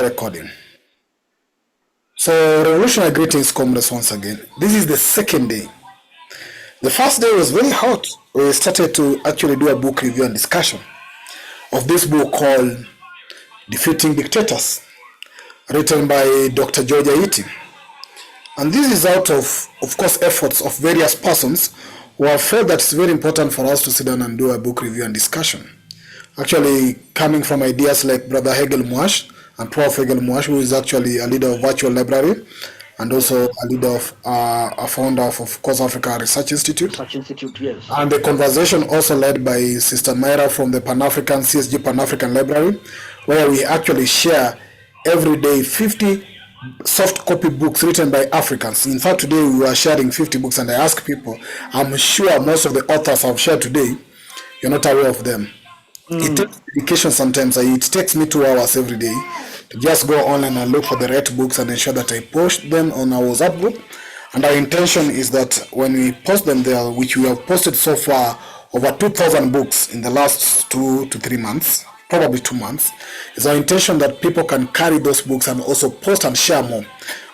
Recording. So, revolutionary greetings, comrades, once again. This is the second day. The first day was very hot. We started to actually do a book review and discussion of this book called Defeating Dictators, written by Dr. George Aiti. And this is out of course, efforts of various persons who have felt that it's very important for us to sit down and do a book review and discussion. Actually, coming from ideas like Brother Hegel Mwash and Prof. Hegel Mwash, who is actually a leader of Virtual Library and also a leader of a founder of course, Africa Research Institute. Yes. And the conversation also led by Sister Myra from the Pan-African CSG Pan-African Library, where we actually share every day 50 soft copy books written by Africans. In fact, today we were sharing 50 books, and I ask people, I'm sure most of the authors I've shared today, you're not aware of them. It takes dedication sometimes. It takes me 2 hours every day to just go online and look for the right books and ensure that I post them on our WhatsApp group. And our intention is that when we post them there, which we have posted so far over 2,000 books in the last 2 to 3 months, probably 2 months, is our intention that people can carry those books and also post and share more.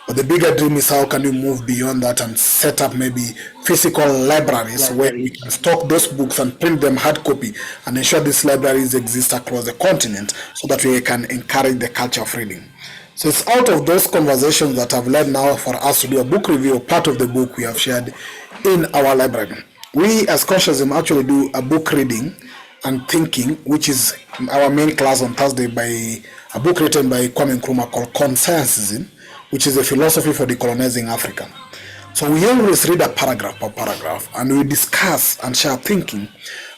But the bigger dream is how can we move beyond that and set up maybe physical libraries where we can stock those books and print them hard copy and ensure these libraries exist across the continent so that we can encourage the culture of reading. So it's out of those conversations that have led now for us to do a book review, part of the book we have shared in our library. We as Consciousism actually do a book reading and thinking, which is our main class on Thursday, by a book written by Kwame Nkrumah called Conscientism, which is a philosophy for decolonizing Africa. So we always read a paragraph per paragraph and we discuss and share thinking.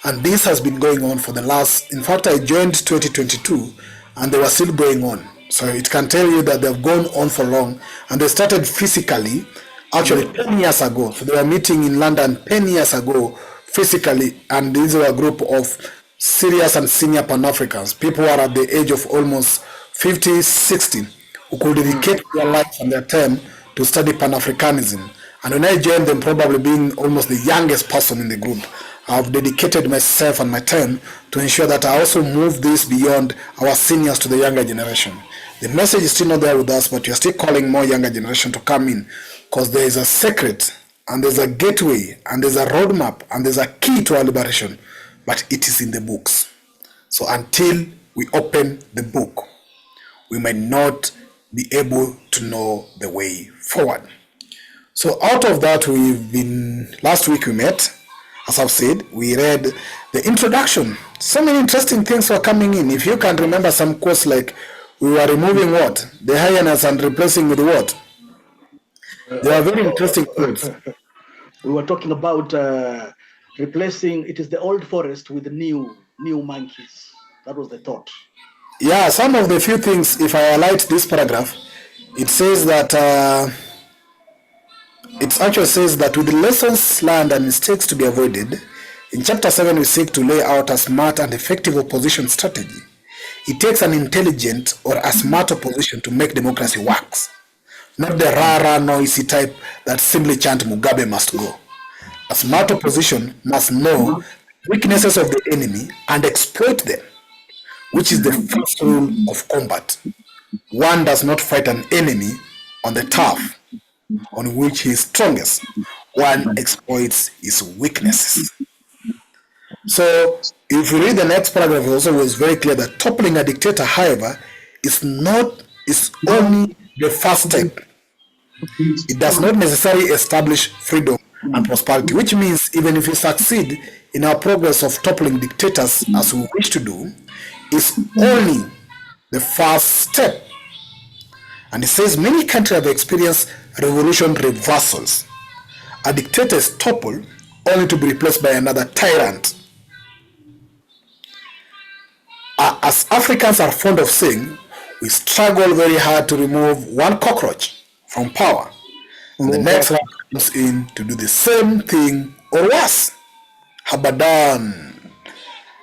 And this has been going on for the last, in fact, I joined 2022 and they were still going on. So it can tell you that they've gone on for long, and they started physically actually 10 years ago. So they were meeting in London 10 years ago physically, and these were a group of serious and senior Pan-Africans, people who are at the age of almost 50, 60, who could dedicate their life and their time to study Pan-Africanism. And when I joined them, probably being almost the youngest person in the group, I've dedicated myself and my time to ensure that I also move this beyond our seniors to the younger generation. The message is still not there with us, but we are still calling more younger generation to come in, because there is a secret, and there's a gateway, and there's a roadmap, and there's a key to our liberation, but it is in the books. So until we open the book, we might not be able to know the way forward. So out of that, last week we met, as I've said, we read the introduction. So many interesting things were coming in. If you can remember some quotes like, we were removing what? The hyenas and replacing with what? They are very interesting quotes. We were talking about replacing, it is the old forest with the new monkeys. That was the thought. Yeah, some of the few things, if I highlight this paragraph, it says that, it actually says that with lessons learned and mistakes to be avoided, in chapter 7 we seek to lay out a smart and effective opposition strategy. It takes an intelligent or a smart opposition to make democracy works, not the rah-rah noisy type that simply chant Mugabe must go. A smart opposition must know weaknesses of the enemy and exploit them, which is the first rule of combat. One does not fight an enemy on the turf on which he is strongest. One exploits his weaknesses. So, if you read the next paragraph, it also was very clear that toppling a dictator, however, is only the first step. It does not necessarily establish freedom and prosperity, which means even if we succeed in our progress of toppling dictators as we wish to do, is only the first step. And it says many countries have experienced revolution reversals. A dictator is toppled only to be replaced by another tyrant. As Africans are fond of saying, we struggle very hard to remove one cockroach from power, and the next one comes in to do the same thing or worse. Habadan.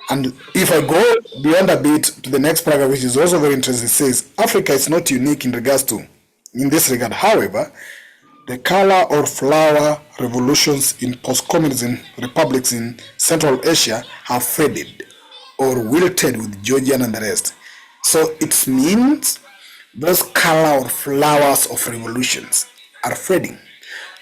And if I go beyond a bit to the next paragraph, which is also very interesting, it says Africa is not unique in this regard. However, the color or flower revolutions in post-communism republics in Central Asia have faded or wilted with Georgian and the rest. So it means those color flowers of revolutions are fading.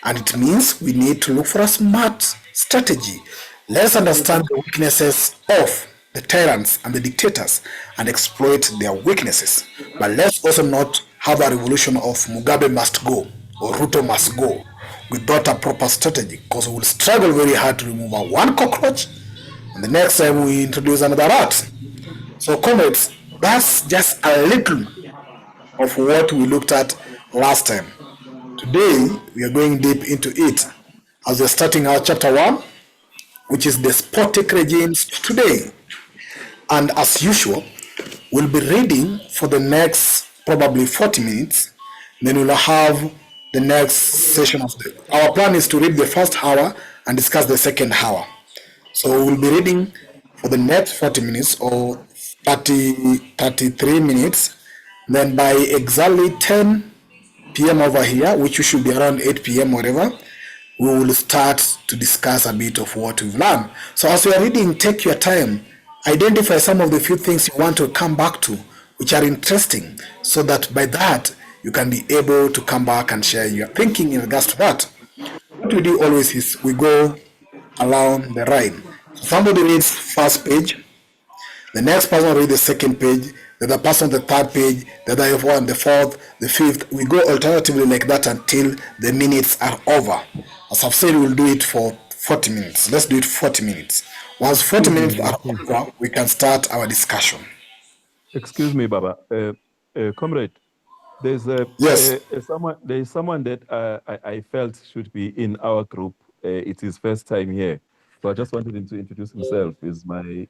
And it means we need to look for a smart strategy. Let's understand the weaknesses of the tyrants and the dictators and exploit their weaknesses. But let's also not have a revolution of Mugabe must go or Ruto must go without a proper strategy, because we will struggle very hard to remove one cockroach, and the next time we introduce another rat. So, comrades, that's just a little of what we looked at last time. Today, we are going deep into it as we're starting our chapter 1, which is despotic regimes today. And as usual, we'll be reading for the next probably 40 minutes. Then we'll have the next session of the. Our plan is to read the first hour and discuss the second hour. So we'll be reading for the next 40 minutes or 33 minutes. Then by exactly 10 p.m. over here, which should be around 8 p.m. whatever, we will start to discuss a bit of what we've learned. So as you are reading, take your time, identify some of the few things you want to come back to, which are interesting, so that by that you can be able to come back and share your thinking in regards to that. What we do always is we go along the ride. So somebody reads first page, the next person reads the second page, the other person the third page, the other one the fourth, the fifth. We go alternatively like that until the minutes are over. As I've said, we'll do it for 40 minutes. Let's do it 40 minutes. Once 40 minutes are over, we can start our discussion. Excuse me, Baba. Comrade, there's Yes. someone that I felt should be in our group. It's his first time here, so I just wanted him to introduce himself. He's my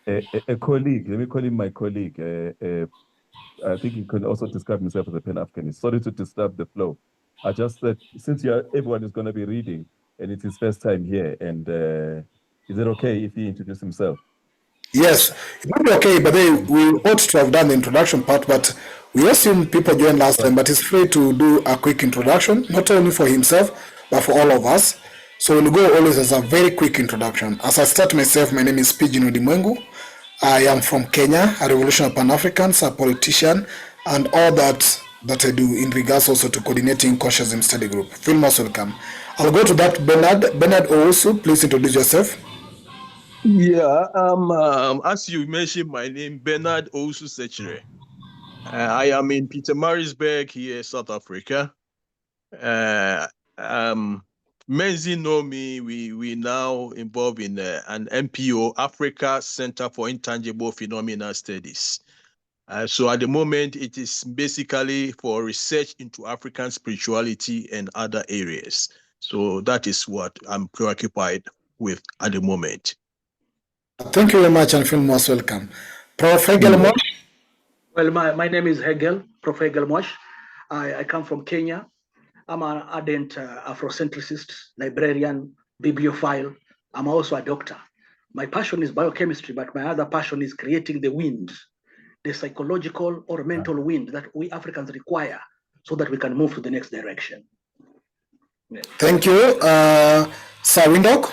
a colleague. Let me call him my colleague. I think he can also describe himself as a Pan-Africanist. Sorry to disturb the flow. I just said, since everyone is going to be reading, and it's his first time here, and is it okay if he introduces himself? Yes, it might be okay, but we ought to have done the introduction part, but we assume people joined last time, but he's free to do a quick introduction, not only for himself, but for all of us. So we'll go always as a very quick introduction. As I start myself, my name is Pidgin Udimwengu. I am from Kenya, a revolutionary Pan-African, a politician, and all that I do in regards also to coordinating Consciousism Study Group. Feel most welcome. I'll go to that Bernard Owusu. Please introduce yourself. Yeah, as you mentioned, my name Bernard Owusu Sechere. I am in Pietermaritzburg here, South Africa. Menzi know me. We now involved in an NPO, Africa Center for Intangible Phenomena Studies. So at the moment, it is basically for research into African spirituality and other areas. So that is what I'm preoccupied with at the moment. Thank you very much and feel most welcome. Prof. Hegel Mosh? Well, my name is Hegel, Prof. Hegel Mosh. I come from Kenya. I'm an ardent Afrocentricist, librarian, bibliophile. I'm also a doctor. My passion is biochemistry, but my other passion is creating the wind, the psychological or mental wind that we Africans require so that we can move to the next direction. Yes. Thank you. Sir Windhoek?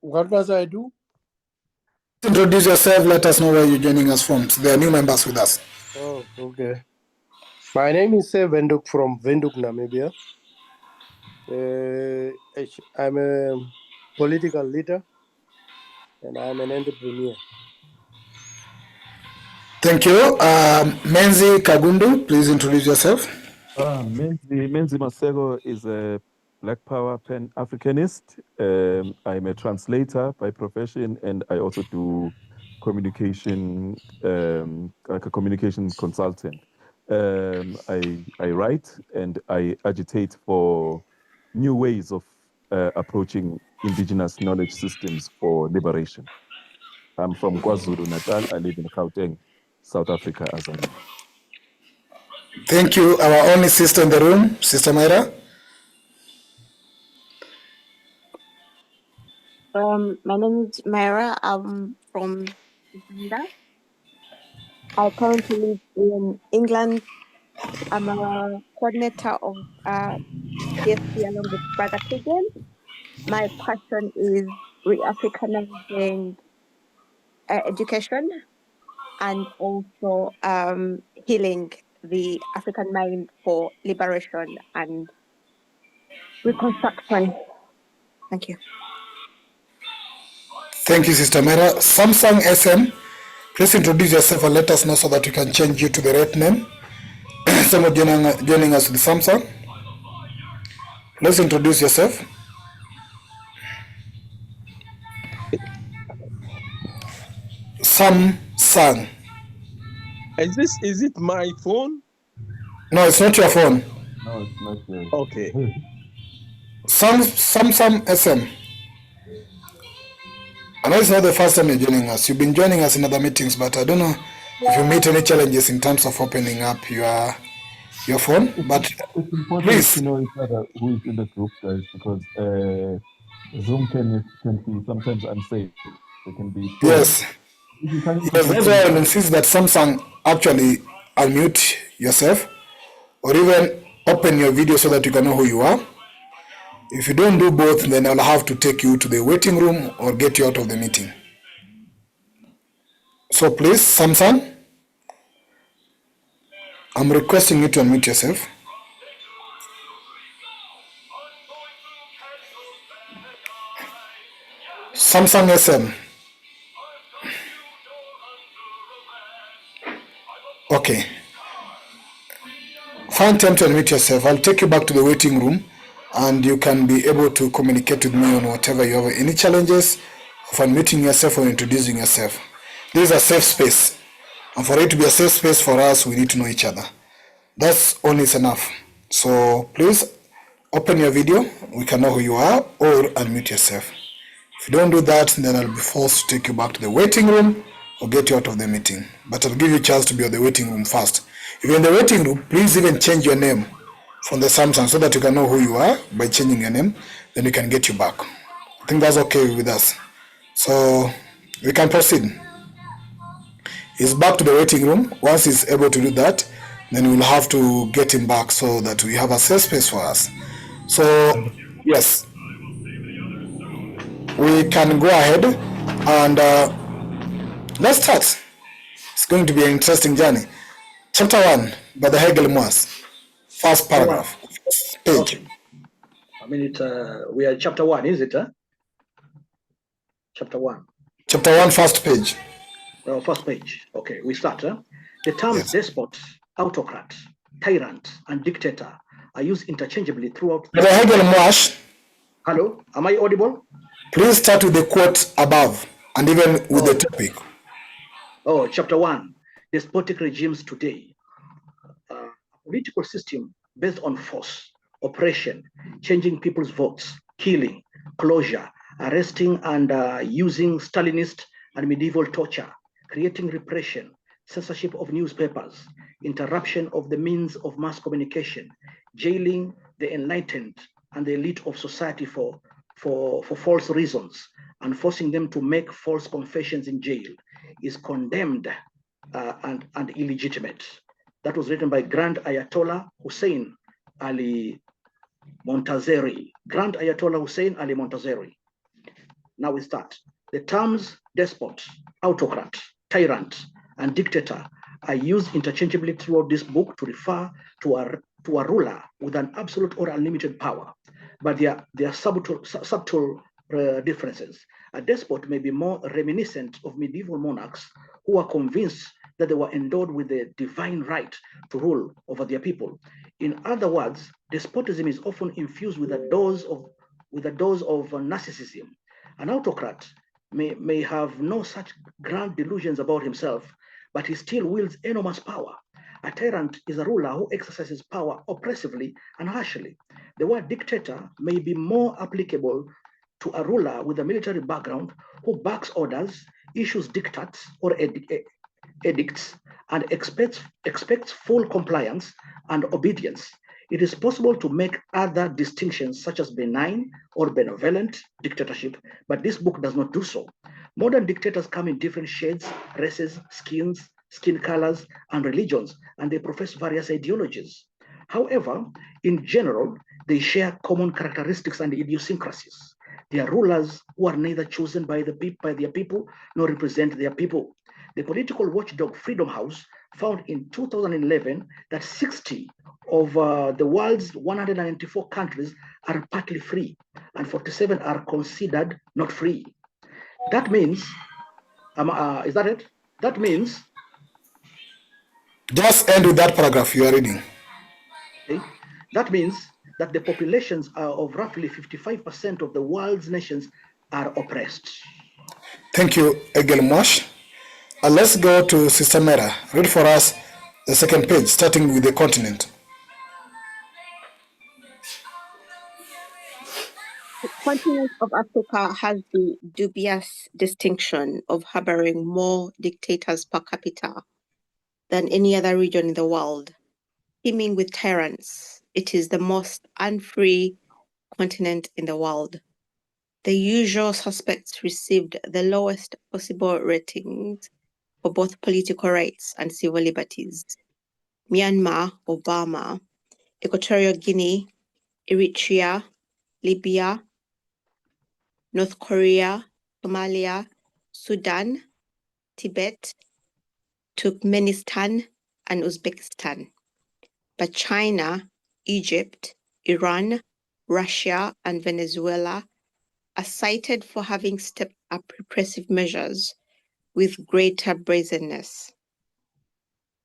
What must I do? Introduce yourself. Let us know where you're joining us from. So there are new members with us. Oh, okay. My name is Windhoek from Windhoek, Namibia. I'm a political leader and I'm an entrepreneur. Thank you. Menzi Kagundu, please introduce yourself. Menzi Masego is a Black Power Pan-Africanist. I'm a translator by profession, and I also do communication, like a communication consultant. I write and I agitate for new ways of approaching indigenous knowledge systems for liberation. I'm from KwaZulu-Natal. I live in Gauteng, South Africa, as I know. Thank you. Our only sister in the room, Sister Myra. My name is Myra. I'm from Uganda. I currently live in England. I'm a coordinator of DSP along with Brother Pigeon. My passion is re-Africanizing education and also healing the African mind for liberation and reconstruction. Thank you. Thank you, Sister Mera. Samsung SM, please introduce yourself and let us know so that we can change you to the right name. Someone joining us with Samsung. Let's introduce yourself. Samsung. Is it my phone? No, it's not your phone. No, it's not yours. Okay. Samsung SM. I know it's not the first time you're joining us. You've been joining us in other meetings, but I don't know if you meet any challenges in terms of opening up your phone. But It's important please, to know each other who is in the group, guys, because Zoom can be sometimes unsafe. They can be trolls. yes, If you can't yes, that's why I insist that Samsung actually unmute yourself or even open your video so that you can know who you are. If you don't do both, then I'll have to take you to the waiting room or get you out of the meeting. So please, Samsung, I'm requesting you to unmute yourself. Samsung SM. Okay. Find time to unmute yourself. I'll take you back to the waiting room and you can be able to communicate with me on whatever you have. Any challenges of unmuting yourself or introducing yourself. This is a safe space. And for it to be a safe space for us, we need to know each other. That's only enough. So please open your video. We can know who you are, or unmute yourself. If you don't do that, then I'll be forced to take you back to the waiting room or get you out of the meeting. But I'll give you a chance to be at the waiting room first. If you're in the waiting room, please even change your name from the Samsung so that you can know who you are by changing your name. Then we can get you back. I think that's okay with us. So we can proceed. He's back to the waiting room. Once he's able to do that, then we'll have to get him back so that we have a safe space for us. So yes, we can go ahead and let's start. It's going to be an interesting journey. Chapter 1 by the Hegel Moas. First paragraph. First page. Okay. I mean, we are chapter 1, is it? Chapter 1. Chapter 1, first page. First page. Okay, we start. The terms despot, autocrat, tyrant, and dictator are used interchangeably throughout. By the Hegel Moas. Hello, am I audible? Please start with the quote above and even with the topic. Oh, chapter 1. Despotic regimes today. A political system based on force, oppression, changing people's votes, killing, closure, arresting and using Stalinist and medieval torture, creating repression, censorship of newspapers, interruption of the means of mass communication, jailing the enlightened and the elite of society for false reasons, and forcing them to make false confessions in jail is condemned and illegitimate. That was written by Grand Ayatollah Hussein Ali Montazeri. Grand Ayatollah Hussein Ali Montazeri. Now we start. The terms despot, autocrat, tyrant, and dictator are used interchangeably throughout this book to refer to a ruler with an absolute or unlimited power, but there are subtle differences. A despot may be more reminiscent of medieval monarchs who are convinced that they were endowed with the divine right to rule over their people. In other words, despotism is often infused with a dose of narcissism. An autocrat may have no such grand delusions about himself, but he still wields enormous power. A tyrant is a ruler who exercises power oppressively and harshly. The word dictator may be more applicable to a ruler with a military background who backs orders, issues diktats or edicts, and expects full compliance and obedience. It is possible to make other distinctions such as benign or benevolent dictatorship, but this book does not do so. Modern dictators come in different shades, races, skin colors, and religions, and they profess various ideologies. However, in general, they share common characteristics and idiosyncrasies. They are rulers who are neither chosen by their people nor represent their people. The political watchdog Freedom House found in 2011 that 60 of the world's 194 countries are partly free and 47 are considered not free. That means, is that it? That means, just end with that paragraph you are reading. okay, that means that the populations of roughly 55% of the world's nations are oppressed. Thank you, Egel Mosh. Let's go to Sister Mera. Read for us the second page, starting with the continent. The continent of Africa has the dubious distinction of harboring more dictators per capita than any other region in the world. Teeming with tyrants, it is the most unfree continent in the world. The usual suspects received the lowest possible ratings for both political rights and civil liberties. Myanmar or Burma, Equatorial Guinea, Eritrea, Libya, North Korea, Somalia, Sudan, Tibet, Turkmenistan, and Uzbekistan. But China, Egypt, Iran, Russia, and Venezuela are cited for having stepped up repressive measures with greater brazenness.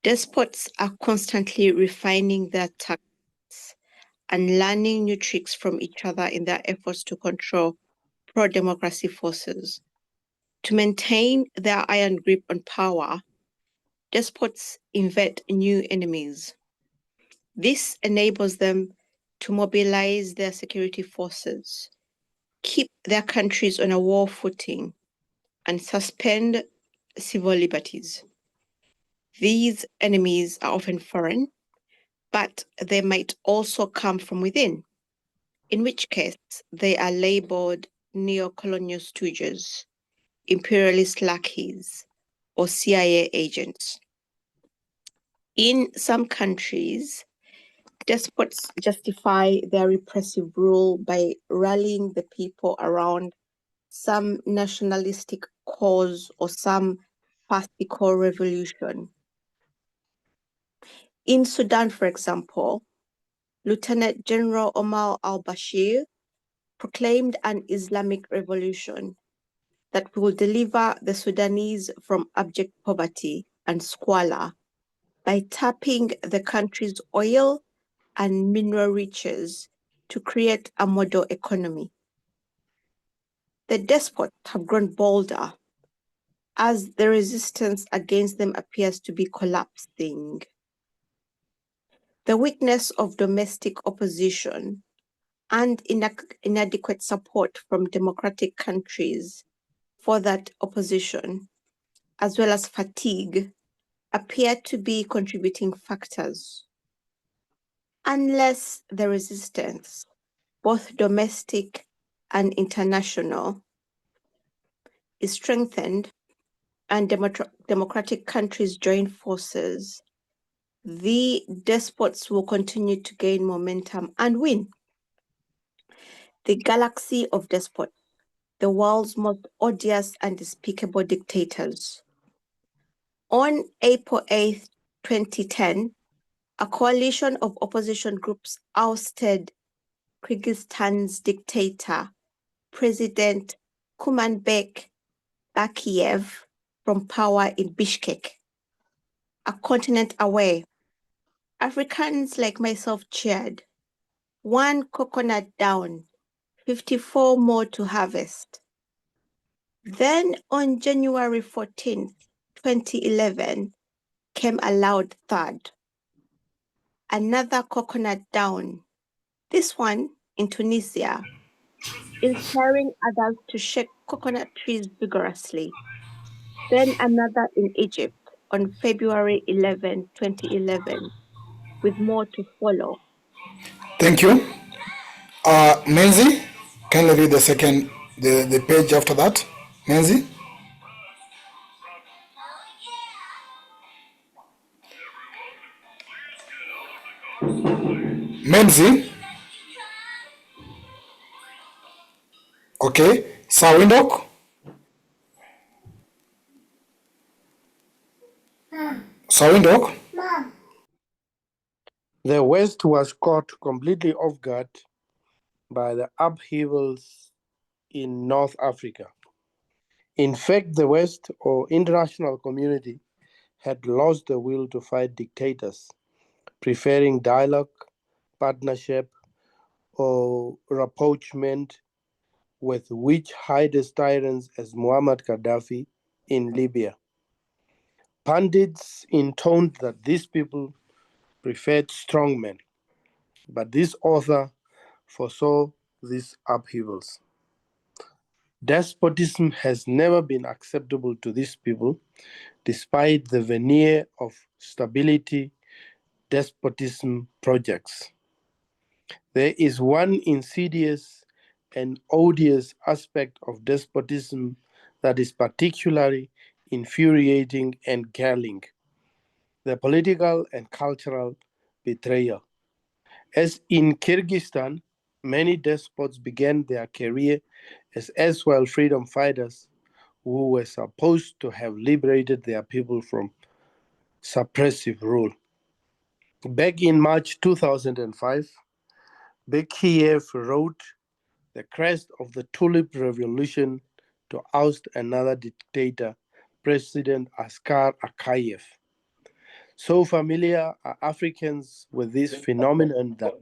Despots are constantly refining their tactics and learning new tricks from each other in their efforts to control pro-democracy forces. To maintain their iron grip on power, despots invent new enemies. This enables them to mobilize their security forces, keep their countries on a war footing, and suspend civil liberties. These enemies are often foreign, but they might also come from within, in which case they are labeled neo-colonial stooges, imperialist lackeys, or CIA agents. In some countries, despots justify their repressive rule by rallying the people around some nationalistic cause or some farcical revolution. In Sudan, for example, Lieutenant General Omar al-Bashir proclaimed an Islamic revolution that will deliver the Sudanese from abject poverty and squalor by tapping the country's oil and mineral riches to create a model economy. The despots have grown bolder as the resistance against them appears to be collapsing. The weakness of domestic opposition and inadequate support from democratic countries for that opposition, as well as fatigue, appear to be contributing factors. Unless the resistance, both domestic and international, is strengthened and democratic countries join forces, the despots will continue to gain momentum and win. The galaxy of despots, the world's most odious and despicable dictators. On April 8, 2010, a coalition of opposition groups ousted Kyrgyzstan's dictator, President Kurmanbek Bakiev, from power in Bishkek. A continent away, Africans like myself cheered. One coconut down, 54 more to harvest. Then on January 14th, 2011, came a loud thud. Another coconut down, this one in Tunisia, inspiring others to shake coconut trees vigorously. Then another in Egypt on February 11, 2011, with more to follow. Thank you. Menzi, can you read the page after that? Menzi? Menzi? Okay. Sawindok? Sorry, Doc? The West was caught completely off guard by the upheavals in North Africa. In fact, the West or international community had lost the will to fight dictators, preferring dialogue, partnership, or rapprochement with witch-hiders tyrants as Muammar Gaddafi in Libya. Pundits intoned that these people preferred strongmen, but this author foresaw these upheavals. Despotism has never been acceptable to these people, despite the veneer of stability despotism projects. There is one insidious and odious aspect of despotism that is particularly infuriating and galling: the political and cultural betrayal. As in Kyrgyzstan, many despots began their career as erstwhile freedom fighters who were supposed to have liberated their people from suppressive rule. Back in March 2005, Bekiev wrote The Crest of the Tulip Revolution to oust another dictator, President Askar Akayev. So familiar are Africans with this phenomenon that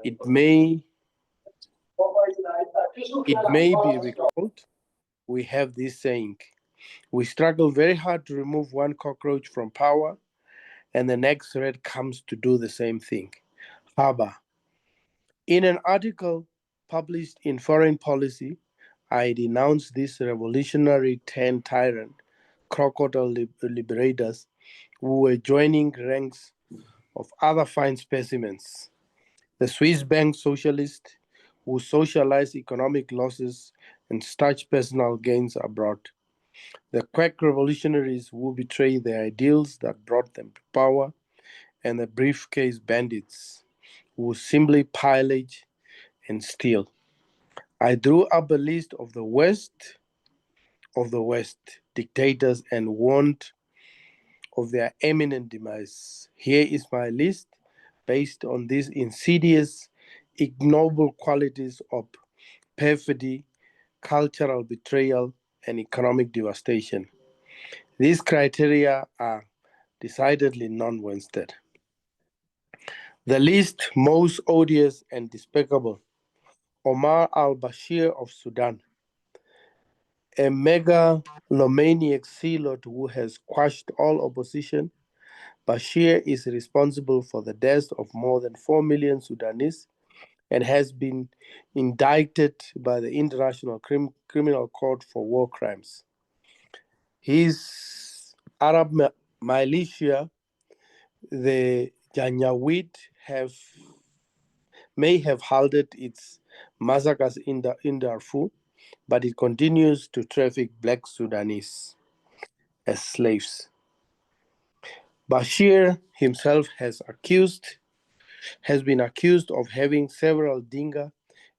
it may be recalled. We have this saying: we struggle very hard to remove one cockroach from power, and the next rat comes to do the same thing. Haba. In an article published in Foreign Policy, I denounced this revolutionary tyrant, crocodile liberators, who were joining ranks of other fine specimens. The Swiss bank socialists who socialize economic losses and stash personal gains abroad. The quack revolutionaries who betray the ideals that brought them to power, and the briefcase bandits who simply pillage and steal. I drew up a list of the West dictators and warned of their imminent demise. Here is my list based on these insidious, ignoble qualities of perfidy, cultural betrayal, and economic devastation. These criteria are decidedly non-Western. The least most odious and despicable: Omar al-Bashir of Sudan, a megalomaniac zealot who has quashed all opposition. Bashir is responsible for the deaths of more than 4 million Sudanese and has been indicted by the International Criminal Court for war crimes. His Arab militia, the Janjaweed, may have halted its massacres in Darfur, but it continues to traffic black Sudanese as slaves. Bashir himself has been accused of having several Dinka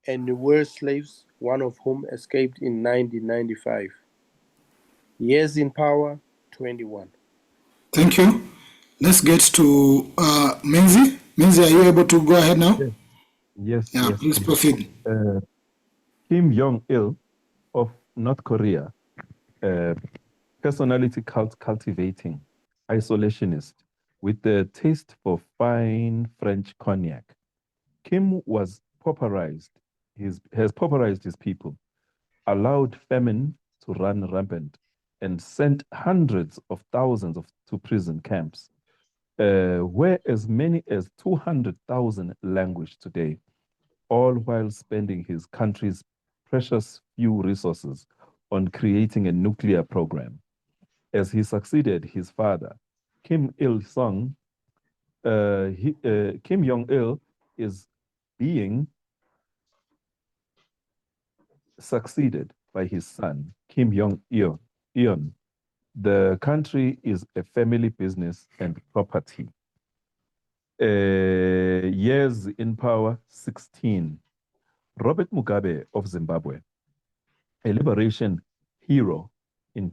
and Nuer slaves, one of whom escaped in 1995. Years in power, 21. Thank you. Let's get to Menzi. Menzi, are you able to go ahead now? Yes. Yeah, please proceed. Kim Jong-il of North Korea, personality cultivating, isolationist, with the taste for fine French cognac. Kim has pauperized his people, allowed famine to run rampant, and sent hundreds of thousands to prison camps, where as many as 200,000 languish today, all while spending his country's precious few resources on creating a nuclear program. As he succeeded his father, Kim Il-sung, Kim Jong-il is being succeeded by his son, Kim Jong-un. The country is a family business and property. Years in power, 16. Robert Mugabe of Zimbabwe, a liberation hero, in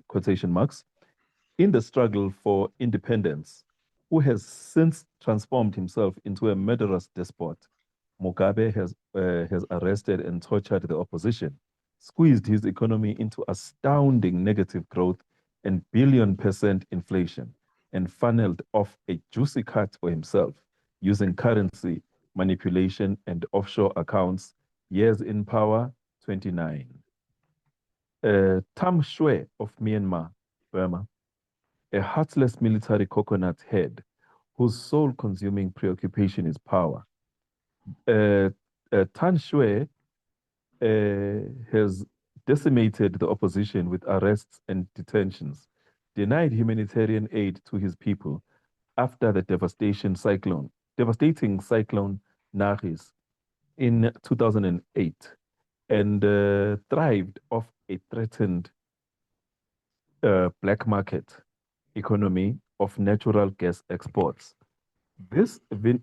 quotation marks, In the struggle for independence, who has since transformed himself into a murderous despot, Mugabe has arrested and tortured the opposition, squeezed his economy into astounding negative growth and billion% inflation, and funneled off a juicy cut for himself using currency manipulation and offshore accounts. Years in power, 29. Tam Shwe of Myanmar, Burma, a heartless military coconut head whose sole-consuming preoccupation is power. Tan Shwe has decimated the opposition with arrests and detentions, denied humanitarian aid to his people after the devastating cyclone Nargis in 2008, and thrived off a threatened black market economy of natural gas exports. This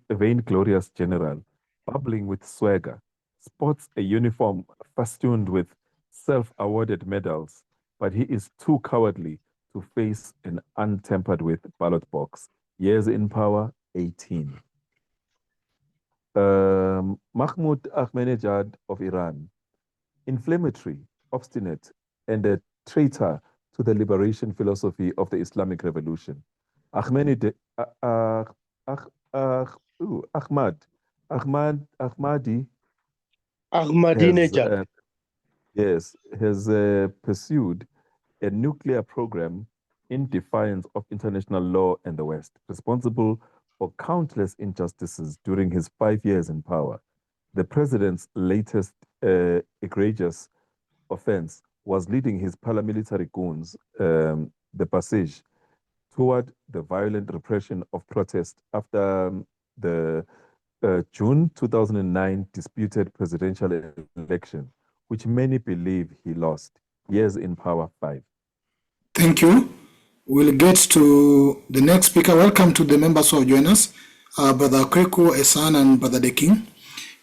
vainglorious general, bubbling with swagger, sports a uniform festooned with self-awarded medals, but he is too cowardly to face an untampered with ballot box. Years in power, 18. Mahmoud Ahmadinejad of Iran, inflammatory, obstinate, and a traitor to the liberation philosophy of the Islamic Revolution. Ahmadi Ahmadinejad. has pursued a nuclear program in defiance of international law and the West, responsible for countless injustices during his 5 years in power. The president's latest egregious offense was leading his paramilitary goons, the Passage, toward the violent repression of protest after the June 2009 disputed presidential election, which many believe he lost. Years in power, 5. Thank you. We'll get to the next speaker. Welcome to the members who have joined us, Brother Kweko, Esan, and Brother The King.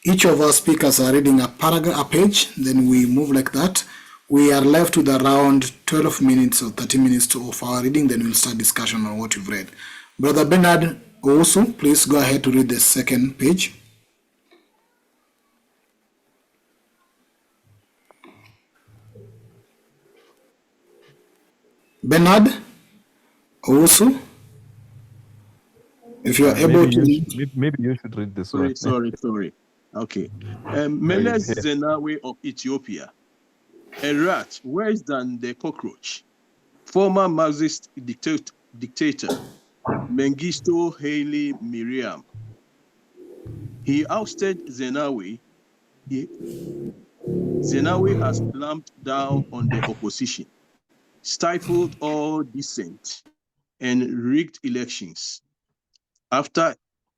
Each of our speakers are reading a paragraph, a page, then we move like that. We are left with around 12 minutes or 30 minutes of our reading, then we'll start discussion on what you've read. Brother Bernard Owusu, please go ahead to read the second page. Bernard Owusu, if you are able maybe you should read this Sorry, one. sorry. Okay. Meles Zenawi of Ethiopia, a rat worse than the cockroach. Former Marxist dictator Mengistu Haile Mariam. He ousted Zenawi. Zenawi has clamped down on the opposition, stifled all dissent, and rigged elections. After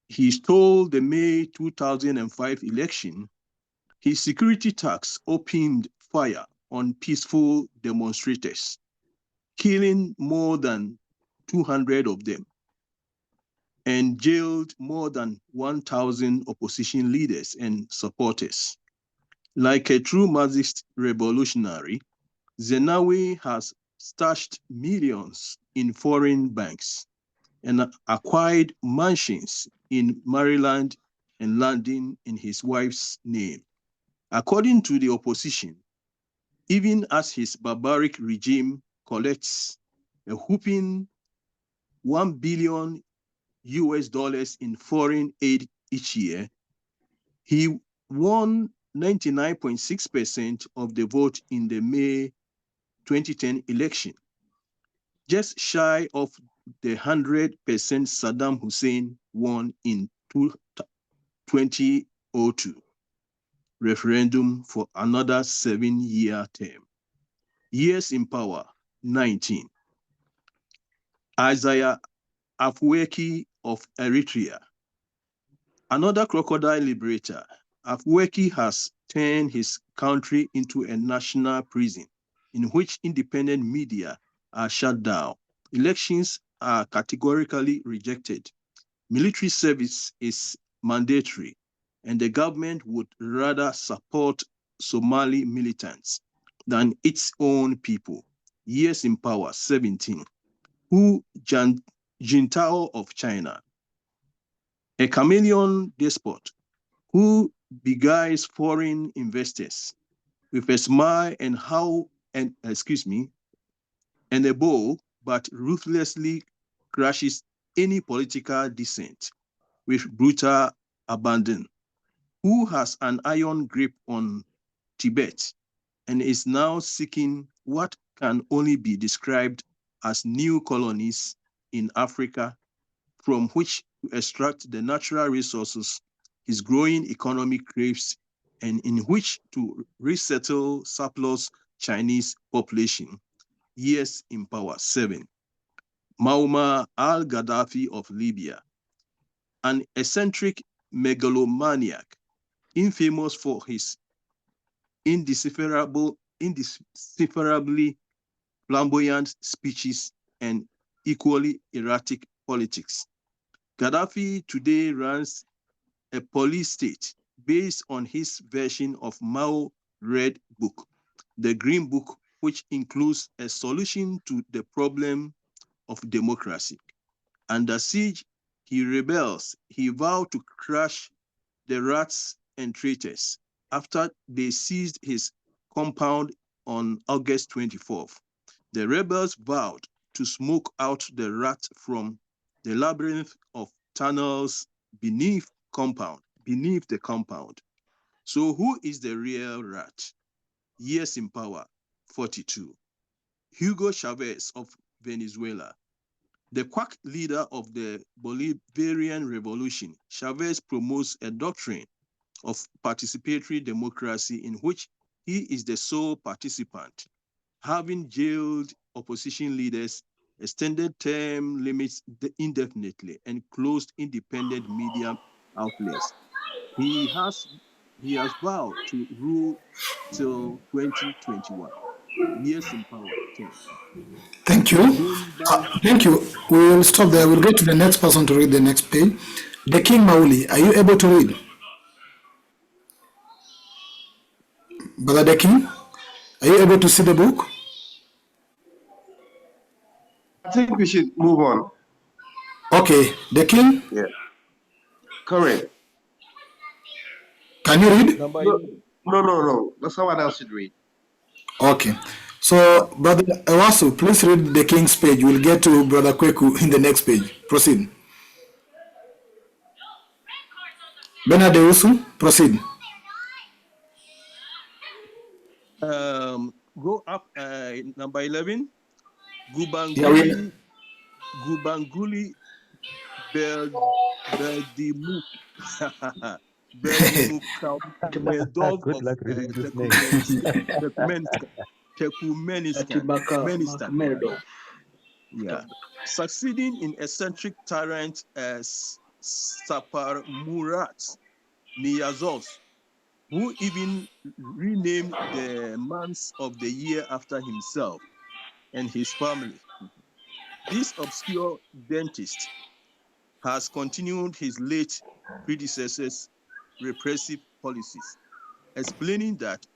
he stole the May 2005 election, his security thugs opened fire on peaceful demonstrators, killing more than 200 of them, and jailed more than 1,000 opposition leaders and supporters. Like a true Marxist revolutionary, Zenawi has stashed millions in foreign banks and acquired mansions in Maryland and London in his wife's name. According to the opposition, even as his barbaric regime collects a whopping $1 billion in foreign aid each year, he won 99.6% of the vote in the May 2010 election, just shy of the 100% Saddam Hussein won in 2002 referendum for another 7-year term. Years in power, 19. Isaiah Afwerki of Eritrea, another crocodile liberator. Afwerki has turned his country into a national prison in which independent media are shut down. Elections are categorically rejected. Military service is mandatory, and the government would rather support Somali militants than its own people. Years in power, 17. Hu Jintao of China, a chameleon despot who beguiles foreign investors with a smile and a bow, but ruthlessly crushes any political dissent with brutal abandon. Who has an iron grip on Tibet and is now seeking what can only be described as new colonies in Africa from which to extract the natural resources his growing economy craves and in which to resettle surplus Chinese population. Years in power. 7. Muammar al-Gaddafi of Libya, an eccentric megalomaniac, infamous for his indecipherably flamboyant speeches and equally erratic politics. Gaddafi today runs a police state based on his version of Mao's Red Book, the Green Book, which includes a solution to the problem of democracy. Under siege, he rebels. He vowed to crush the rats and traitors after they seized his compound on August 24th. The rebels vowed to smoke out the rat from the labyrinth of tunnels beneath the compound. So who is the real rat? Years in power, 42. Hugo Chavez of Venezuela. The quack leader of the Bolivarian Revolution, Chavez promotes a doctrine of participatory democracy in which he is the sole participant, having jailed opposition leaders, extended term limits indefinitely, and closed independent media outlets. He has vowed to rule till 2021. Years in power, 10. Thank you. Thank you. We will stop there. We'll go to the next person to read the next page. The King Mauli, are you able to read? Brother the King, are you able to see the book? I think we should move on. Okay, the King? Yeah. Correct. Can you read? No. That's someone else should read. Okay. So, Brother Ewasu, please read the King's page. We'll get to Brother Kweku in the next page. Proceed. Bernard Ewusu, proceed. Go up, number 11. Gubanguli Beldimu Medov Good of luck reading this name. Turkmenistan. Yeah. Succeeding in eccentric tyrant as Sapar Murat Niyazov, who even renamed the months of the year after himself and his family. This obscure dentist has continued his late predecessor's repressive policies, explaining that,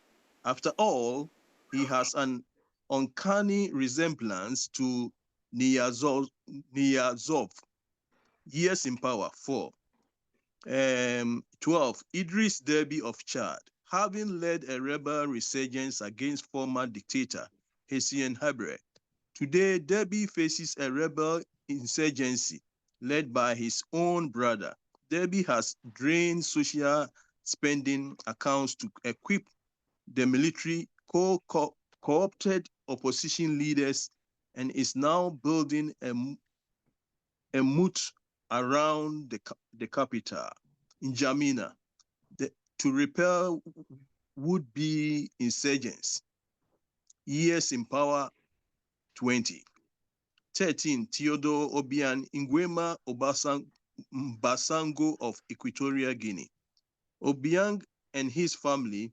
after all, he has an uncanny resemblance to Niyazov. Years in power, 4. 12. Idris Deby of Chad, having led a rebel resurgence against former dictator Hissène Habré. Today, Deby faces a rebel insurgency led by his own brother. Deby has drained social spending accounts to equip the military, co-opted opposition leaders, and is now building a moat around the capital, in N'Djamena, to repel would-be insurgents. Years in power, 20. 13. Theodore Obiang Nguema Basango of Equatorial Guinea. Obiang and his family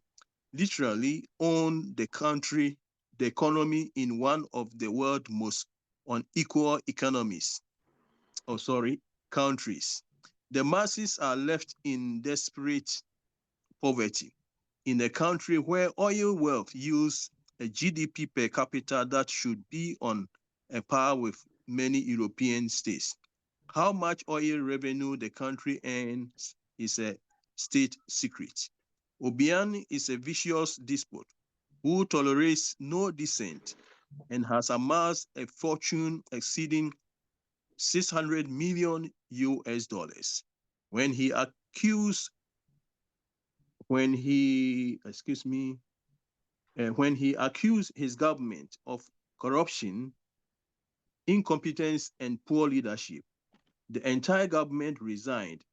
literally own the economy in one of the world's most unequal countries. The masses are left in desperate poverty in a country where oil wealth yields a GDP per capita that should be on a par with many European states. How much oil revenue the country earns is a state secret. Obiang is a vicious despot who tolerates no dissent and has amassed a fortune exceeding 600 million US dollars. When he accused his government of corruption, incompetence, and poor leadership, the entire government resigned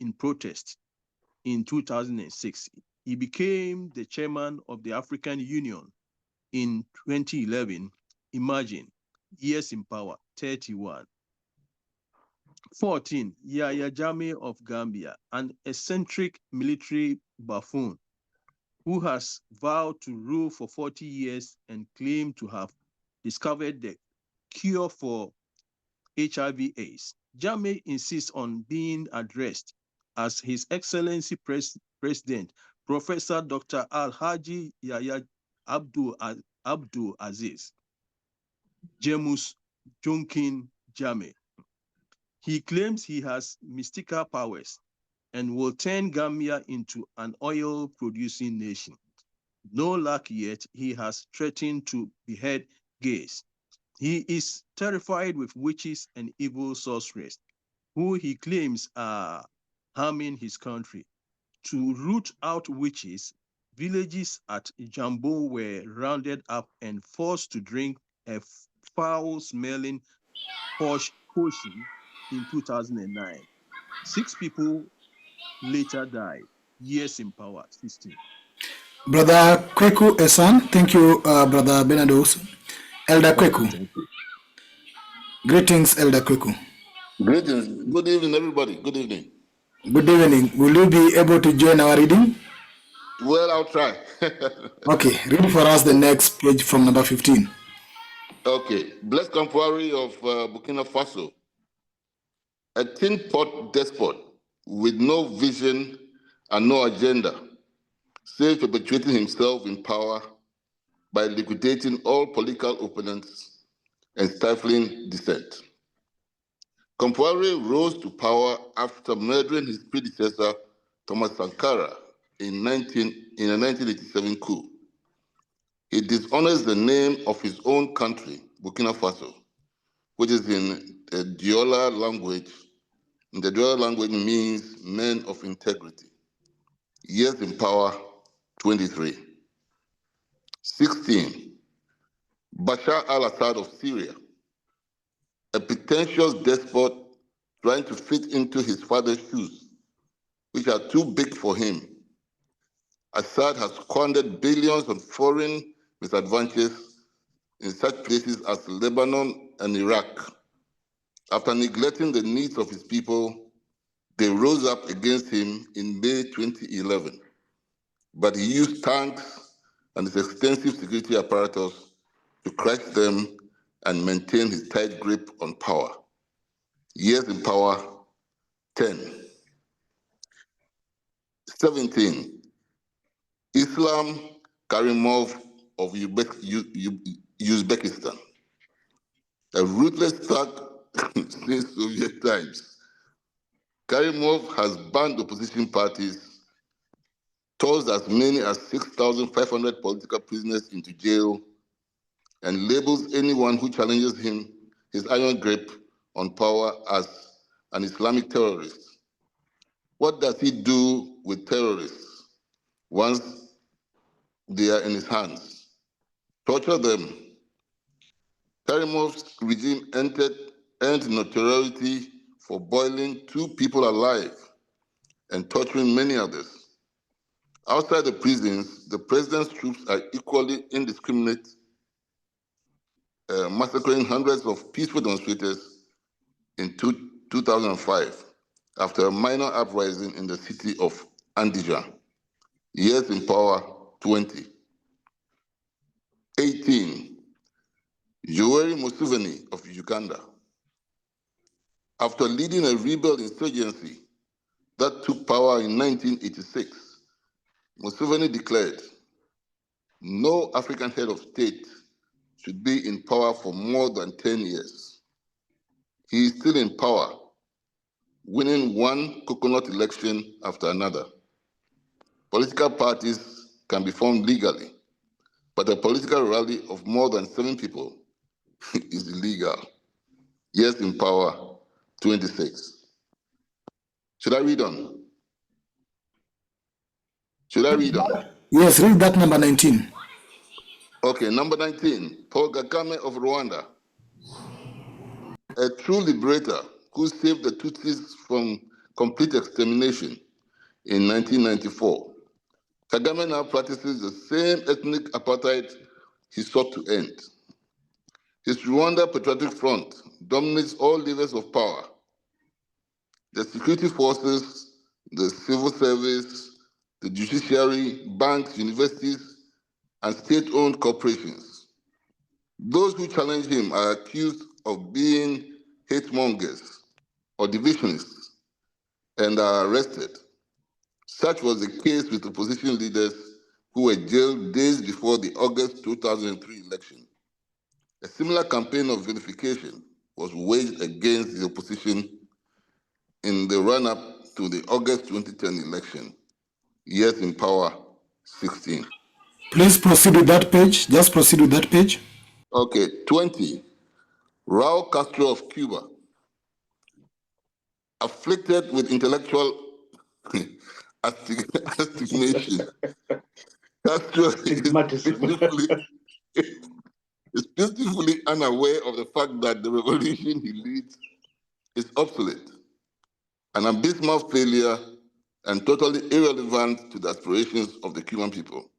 in protest in 2006. He became the chairman of the African Union in 2011. Imagine, years in power, 31. 14, Yahya Jammeh of Gambia, an eccentric military buffoon who has vowed to rule for 40 years and claimed to have discovered the cure for HIV/AIDS. Jammeh insists on being addressed as His Excellency President, Professor Dr. Al-Haji Yahya Abdul Aziz Jamus Junkin Jammeh. He claims he has mystical powers and will turn Gambia into an oil-producing nation. No luck yet, he has threatened to behead gays. He is terrified with witches and evil sorcerers, who he claims are harming his country. To root out witches, villages at Jambo were rounded up and forced to drink a foul-smelling potion in 2009. 6 people later died. Years in power, 16. Brother Kweku Esan, thank you, Brother Benados. Elder Kweku. Thank you. Greetings, Elder Kweku. Greetings. Good evening, everybody. Good evening. Good evening. Will you be able to join our reading? Well, I'll try. Okay, read for us the next page from number 15. Okay. Blessed Contemporary of Burkina Faso, a tin pot despot with no vision and no agenda, save perpetuating himself in power by liquidating all political opponents and stifling dissent. Compaoré rose to power after murdering his predecessor, Thomas Sankara, in a 1987 coup. He dishonors the name of his own country, Burkina Faso, which is in the Diola language. And the Diola language means men of integrity. Years in power, 23. 16, Bashar al-Assad of Syria, a pretentious despot trying to fit into his father's shoes, which are too big for him. Assad has squandered billions on foreign misadventures in such places as Lebanon and Iraq. After neglecting the needs of his people, they rose up against him in May 2011. But he used tanks and his extensive security apparatus to crush them and maintain his tight grip on power. Years in power, 10. 17. Islam Karimov of Uzbekistan, a ruthless thug since Soviet times. Karimov has banned opposition parties, tossed as many as 6,500 political prisoners into jail, and labels anyone who challenges him, his iron grip on power, as an Islamic terrorist. What does he do with terrorists once they are in his hands? Torture them. Karimov's regime earned notoriety for boiling 2 people alive and torturing many others. Outside the prisons, the president's troops are equally indiscriminate, massacring hundreds of peaceful demonstrators in 2005 after a minor uprising in the city of Andijan. Years in power, 20. 18. Yoweri Museveni of Uganda. After leading a rebel insurgency that took power in 1986, Museveni declared, no African head of state should be in power for more than 10 years. he is still in power, winning one coconut election after another. Political parties can be formed legally, but a political rally of more than 7 people is illegal. Years in power, 26. Should I read on? Should I read on? Yes, read that number 19. Okay, number 19, Paul Kagame of Rwanda, a true liberator who saved the Tutsis from complete extermination in 1994. Kagame now practices the same ethnic apartheid he sought to end. His Rwanda Patriotic Front dominates all levels of power. The security forces, the civil service, the judiciary, banks, universities, and state-owned corporations. Those who challenge him are accused of being hate mongers or divisionists and are arrested. Such was the case with opposition leaders who were jailed days before the August 2003 election. A similar campaign of vilification was waged against the opposition in the run-up to the August 2010 election. Years in power, 16. Please proceed with that page. Just proceed with that page. Okay, 20. Raul Castro of Cuba, afflicted with intellectual astigmatism. Castro is peacefully unaware of the fact that the revolution he leads is obsolete, an abysmal failure, and totally irrelevant to the aspirations of the Cuban people.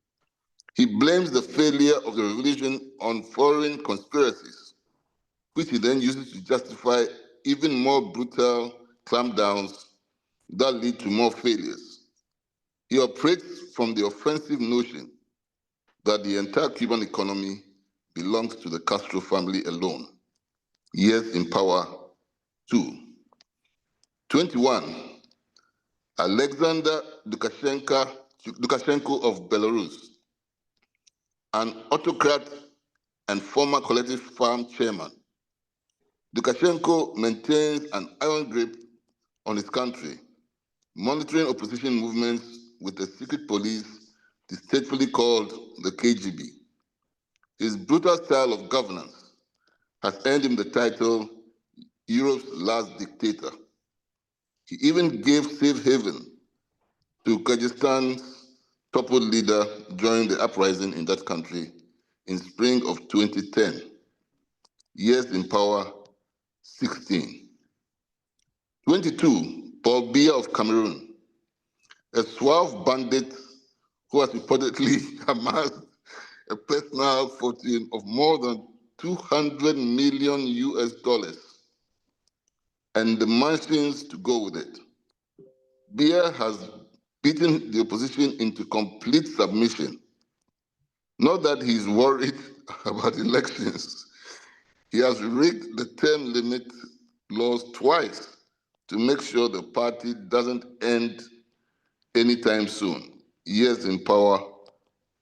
He blames the failure of the revolution on foreign conspiracies, which he then uses to justify even more brutal clampdowns that lead to more failures. He operates from the offensive notion that the entire Cuban economy belongs to the Castro family alone. Years in power, 2. 21. Alexander Lukashenko of Belarus, an autocrat and former collective farm chairman. Lukashenko maintains an iron grip on his country, monitoring opposition movements with a secret police distastefully called the KGB. His brutal style of governance has earned him the title Europe's last dictator. He even gave safe haven to Kyrgyzstan's toppled leader during the uprising in that country in spring of 2010. Years in power, 16. 22, Paul Biya of Cameroon, a suave bandit who has reportedly amassed a personal fortune of more than 200 million US dollars and the mansions to go with it. Biya has beaten the opposition into complete submission. Not that he's worried about elections. He has rigged the term limit laws twice to make sure the party doesn't end anytime soon. Years in power,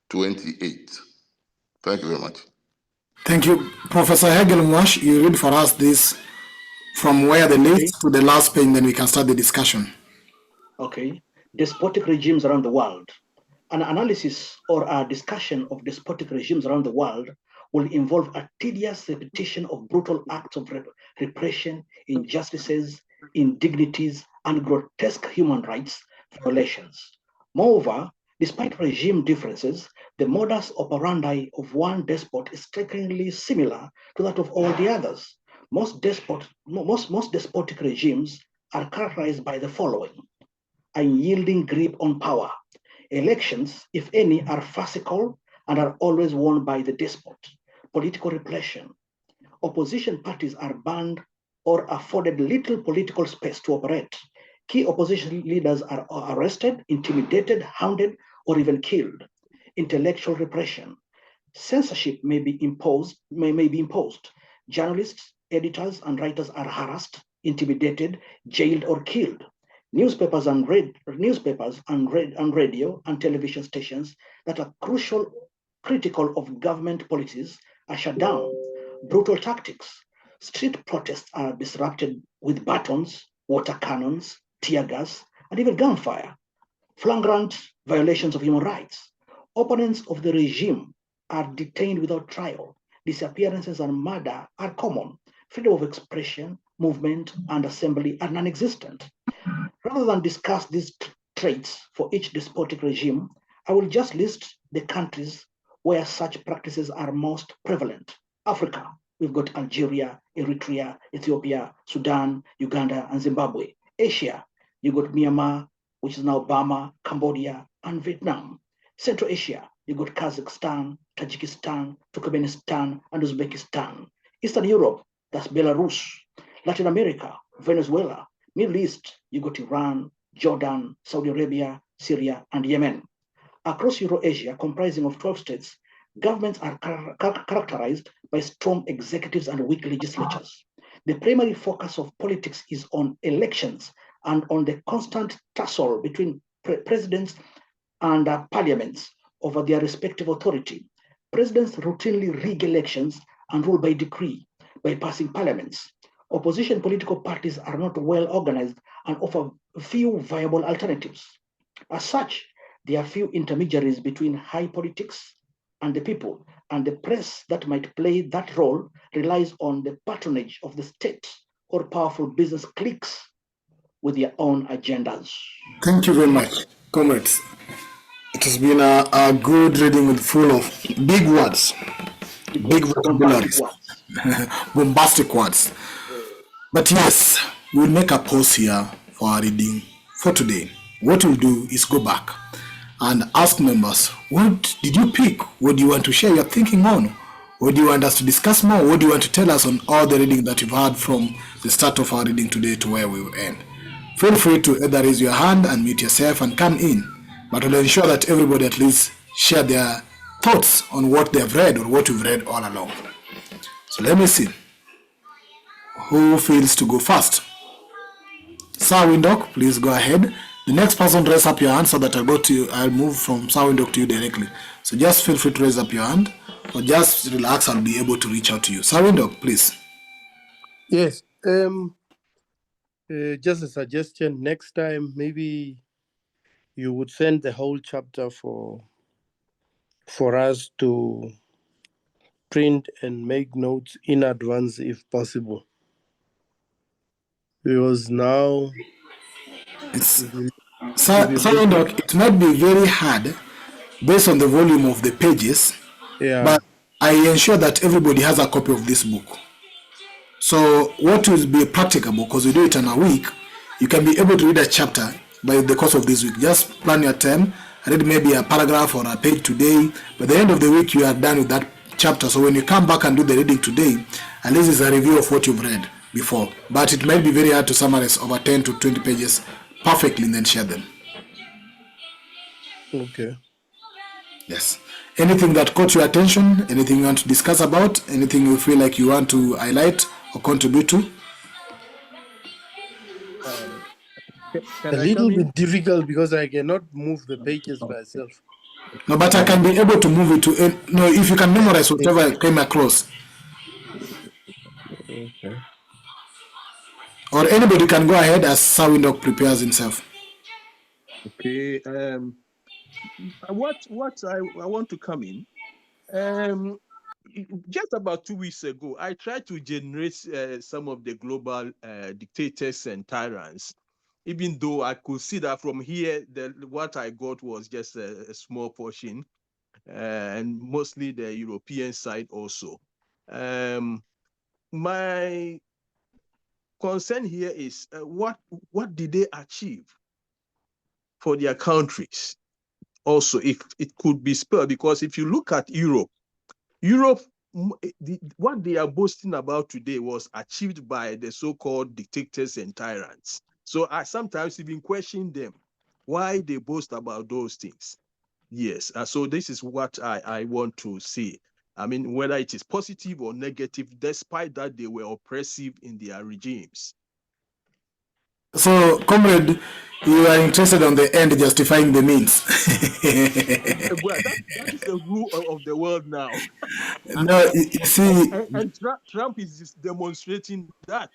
28. Thank you very much. Thank you. Professor Hegel Mwash, you read for us this from where the list to the last page, then we can start the discussion. Okay. Despotic regimes around the world. An analysis or a discussion of despotic regimes around the world will involve a tedious repetition of brutal acts of repression, injustices, indignities, and grotesque human rights violations. Moreover, despite regime differences, the modus operandi of one despot is strikingly similar to that of all the others. Most despotic regimes are characterized by the following: unyielding grip on power. Elections, if any, are farcical and are always won by the despot. Political repression. Opposition parties are banned or afforded little political space to operate. Key opposition leaders are arrested, intimidated, hounded, or even killed. Intellectual repression. Censorship may be imposed. Journalists, editors, and writers are harassed, intimidated, jailed, or killed. Newspapers and radio and television stations that are critical of government policies are shut down. Brutal tactics. Street protests are disrupted with batons, water cannons, tear gas, and even gunfire. Flagrant violations of human rights. Opponents of the regime are detained without trial. Disappearances and murder are common. Freedom of expression, movement, and assembly are non-existent. Rather than discuss these traits for each despotic regime, I will just list the countries where such practices are most prevalent. Africa, we've got Algeria, Eritrea, Ethiopia, Sudan, Uganda, and Zimbabwe. Asia, you got Myanmar, which is now Burma, Cambodia, and Vietnam. Central Asia, you got Kazakhstan, Tajikistan, Turkmenistan, and Uzbekistan. Eastern Europe, that's Belarus. Latin America, Venezuela. Middle East, you got Iran, Jordan, Saudi Arabia, Syria, and Yemen. Across Eurasia, comprising of 12 states, governments are characterized by strong executives and weak legislatures. The primary focus of politics is on elections and on the constant tussle between presidents and parliaments over their respective authority. Presidents routinely rig elections and rule by decree, bypassing parliaments. Opposition political parties are not well organized and offer few viable alternatives. As such, there are few intermediaries between high politics and the people, and the press that might play that role relies on the patronage of the state or powerful business cliques with their own agendas. Thank you very much, comrades. It has been a good reading with full of big words, big vocabularies, bombastic words. But yes, we'll make a pause here for our reading for today. What we'll do is go back and ask members, what did you pick? What do you want to share your thinking on? What do you want us to discuss more? What do you want to tell us on all the reading that you've had from the start of our reading today to where we will end? Feel free to either raise your hand and mute yourself and come in, but we'll ensure that everybody at least share their thoughts on what they've read or what we've read all along. So let me see. Who feels to go first? Sir Windok, please go ahead. The next person, raise up your hand so that I'll move from Sir Windok to you directly. So just feel free to raise up your hand or just relax. I'll be able to reach out to you. Sir Windok, please. Yes. Just a suggestion. Next time, maybe you would send the whole chapter for us to print and make notes in advance if possible. Because now Sir Windok, it might be very hard based on the volume of the pages, but I ensure that everybody has a copy of this book. So what will be practicable, because we do it in a week, you can be able to read a chapter by the course of this week. Just plan your time, read maybe a paragraph or a page today. By the end of the week, you are done with that chapter. So when you come back and do the reading today, at least it's a review of what you've read before. But it might be very hard to summarize over 10 to 20 pages perfectly and then share them. Okay. Yes. Anything that caught your attention? Anything you want to discuss about? Anything you feel like you want to highlight or contribute to? A little bit difficult because I cannot move the pages myself. No, but I can be able to move it to. No, if you can memorize whatever I came across. Okay. Or anybody can go ahead as Sir Windok prepares himself. Okay. What I want to come in. Just about 2 weeks ago, I tried to generate some of the global dictators and tyrants, even though I could see that from here, what I got was just a small portion, and mostly the European side also. My concern here is what did they achieve for their countries? Also, if it could be spelled, because if you look at Europe, what they are boasting about today was achieved by the so-called dictators and tyrants. So I sometimes even question them, why they boast about those things. Yes, so this is what I want to see. I mean, whether it is positive or negative, despite that they were oppressive in their regimes. So, comrade, You are interested on the end justifying the means. Well, that is the rule of the world now. No, you see, And Trump is just demonstrating that.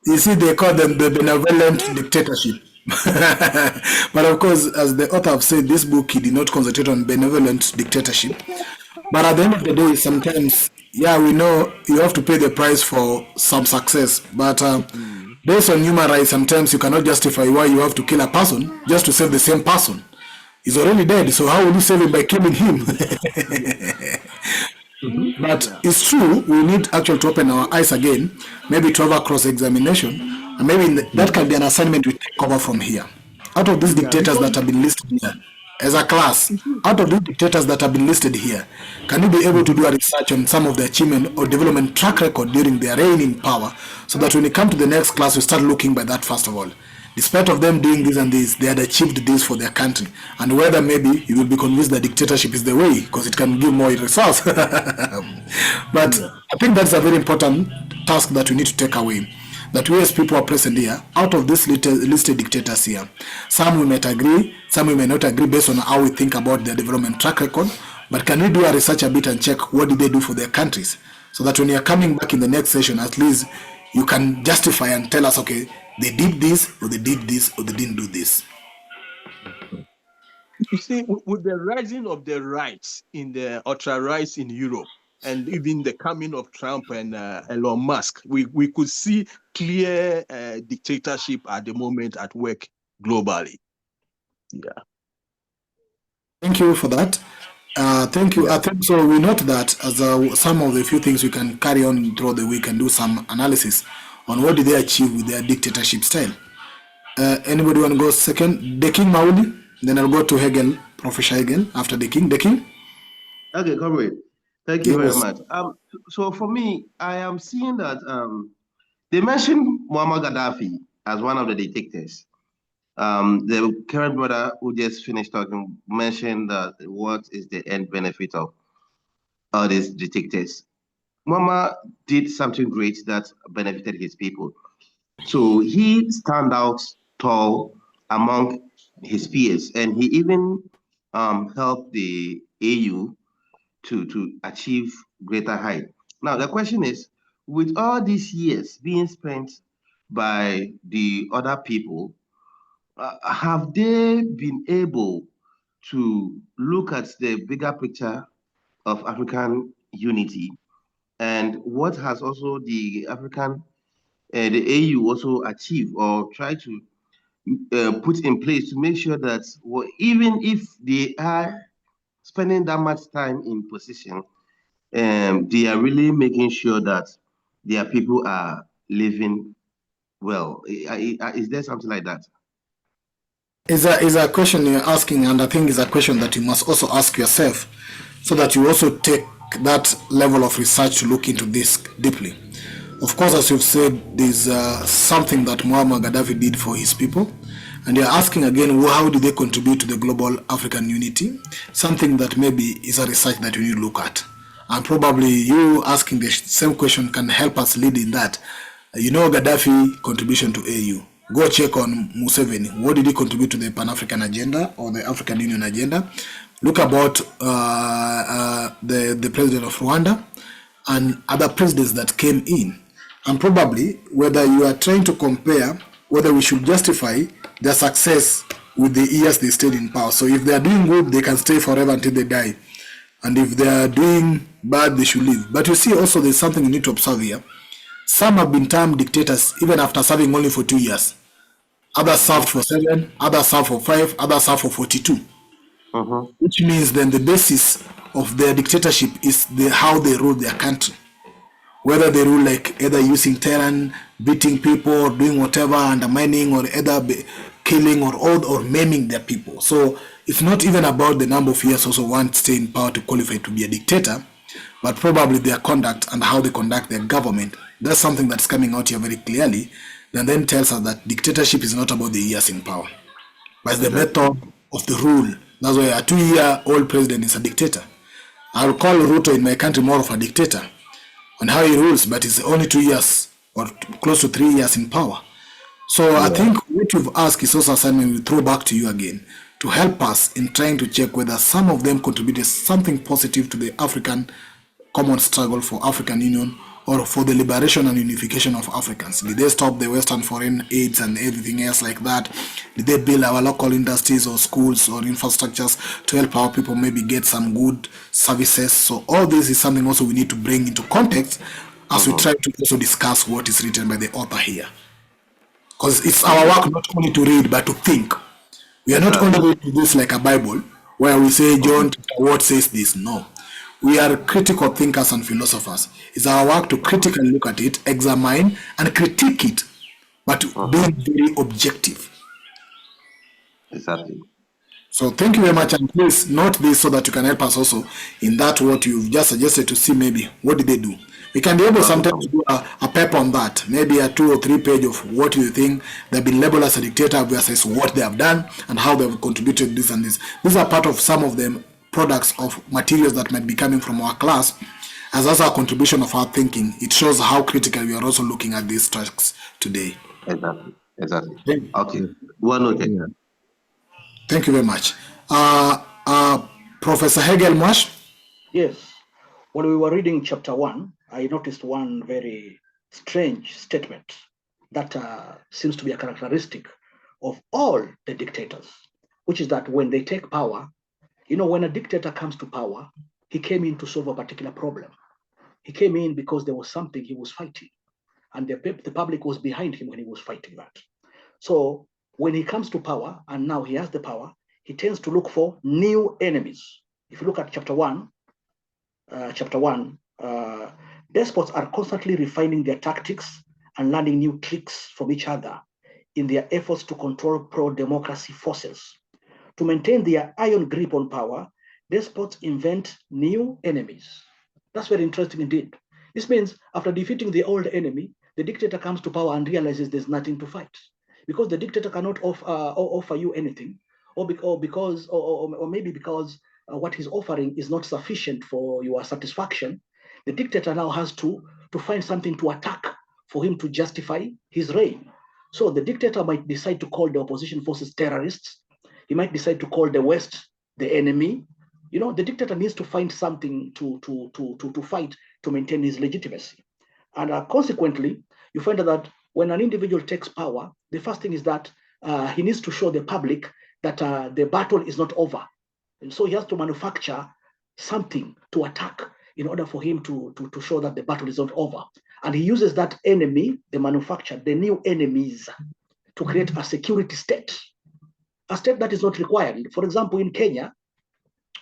they call them the benevolent dictatorship. But of course, as the author have said, this book, he did not concentrate on benevolent dictatorship. But at the end of the day, sometimes, yeah, we know you have to pay the price for some success. But based on human rights, sometimes you cannot justify why you have to kill a person just to save the same person. He's already dead, so how will you save him by killing him? But it's true, we need actually to open our eyes again, maybe to have a cross-examination, and maybe that can be an assignment we take over from here. Out of these dictators that have been listed here, as a class, out of these dictators that have been listed here, can you be able to do a research on some of the achievement or development track record during their reign in power, so that when you come to the next class, we start looking by that first of all. Despite of them doing this and this, they had achieved this for their country. And whether maybe you will be convinced that dictatorship is the way, because it can give more resource. But I think that's a very important task that we need to take away. That we as people are present here, out of these listed dictators here, some we might agree, some we may not agree based on how we think about their development track record, but can we do a research a bit and check what did they do for their countries? So that when you're coming back in the next session, at least you can justify and tell us, okay, they did this, or they did this, or they didn't do this. You see, with the rising of the rights in the ultra-rights in Europe, and even the coming of Trump and Elon Musk, we could see clear dictatorship at the moment at work globally. Yeah. Thank you for that. Thank you. I think so. We note that as some of the few things we can carry on throughout the week and do some analysis on what did they achieve with their dictatorship style. Anybody want to go second? The King Mauli, then I'll go to Hegel, Professor Hegel, after the King. The King? Okay, comrade. Thank you very much. So for me, I am seeing that they mentioned Muammar Gaddafi as one of the dictators. The current brother who just finished talking mentioned that what is the end benefit of all these dictators. Muammar did something great that benefited his people. So he stand out tall among his peers, and he even helped the AU to achieve greater height. Now, the question is, with all these years being spent by the other people, have they been able to look at the bigger picture of African unity? And what has also the AU also achieved or tried to put in place to make sure that even if they are spending that much time in position, they are really making sure that their people are living well? Is there something like that? Is a question you're asking, and I think it's a question that you must also ask yourself, so that you also take that level of research to look into this deeply. Of course, as you've said, there's something that Muammar Gaddafi did for his people, and you're asking again, how did they contribute to the global African unity? Something that maybe is a research that we need to look at. And probably you asking the same question can help us lead in that. You know Gaddafi contribution to AU. Go check on Museveni. What did he contribute to the Pan-African agenda or the African Union agenda? Look about the president of Rwanda and other presidents that came in. And probably whether you are trying to compare whether we should justify their success with the years they stayed in power. So if they are doing good, they can stay forever until they die. And if they are doing bad, they should leave. But you see also there's something you need to observe here. Some have been termed dictators even after serving only for 2 years. Others served for 7, others served for 5, others served for 42. Which means then the basis of their dictatorship is how they rule their country. Whether they rule like either using TYRANT, beating people, or doing whatever, undermining, or either killing or maiming their people. So it's not even about the number of years also one stay in power to qualify to be a dictator, but probably their conduct and how they conduct their government. That's something that's coming out here very clearly, and then tells us that dictatorship is not about the years in power, but it's the method of the rule. That's why a 2-year-old president is a dictator. I'll call Ruto in my country more of a dictator on how he rules, but it's only 2 years or close to 3 years in power. So I Yeah. think what you've asked is also assignment we throw back to you again to help us in trying to check whether some of them contributed something positive to the African common struggle for African Union or for the liberation and unification of Africans. Did they stop the Western foreign aids and everything else like that? Did they build our local industries or schools or infrastructures to help our people maybe get some good services? So all this is something also we need to bring into context as we try to also discuss what is written by the author here. Because it's our work not only to read but to think. We are not only going to do this like a Bible where we say John what says this. No. We are critical thinkers and philosophers. It's our work to critically look at it, examine and critique it, but being very objective. Exactly. So thank you very much, and please note this so that you can help us also in that what you've just suggested to see maybe what did they do. We can be able sometimes to do a paper on that, maybe a 2 or 3 page of what you think they've been labeled as a dictator versus what they have done and how they've contributed this and this. These are part of some of the products of materials that might be coming from our class as also a contribution of our thinking. It shows how critical we are also looking at these tracks today. Exactly. Exactly. Thank, Okay. Well noted. Yeah. thank you very much. Professor Hegel Marsh? Yes. When we were reading chapter 1, I noticed one very strange statement that seems to be a characteristic of all the dictators, which is that when they take power, when a dictator comes to power, he came in to solve a particular problem. He came in because there was something he was fighting, and the public was behind him when he was fighting that. So when he comes to power, and now he has the power, he tends to look for new enemies. If you look at chapter 1, despots are constantly refining their tactics and learning new tricks from each other in their efforts to control pro-democracy forces. To maintain their iron grip on power, despots invent new enemies. That's very interesting indeed. This means after defeating the old enemy, the dictator comes to power and realizes there's nothing to fight, because the dictator cannot offer you anything, or maybe because what he's offering is not sufficient for your satisfaction. The dictator now has to find something to attack for him to justify his reign. So the dictator might decide to call the opposition forces terrorists. He might decide to call the West the enemy. The dictator needs to find something to fight to maintain his legitimacy. And consequently, you find that when an individual takes power, the first thing is that he needs to show the public that the battle is not over. And so he has to manufacture something to attack in order for him to show that the battle is not over. And he uses that enemy, the manufactured, the new enemies, to create a security state, a state that is not required. For example, in Kenya,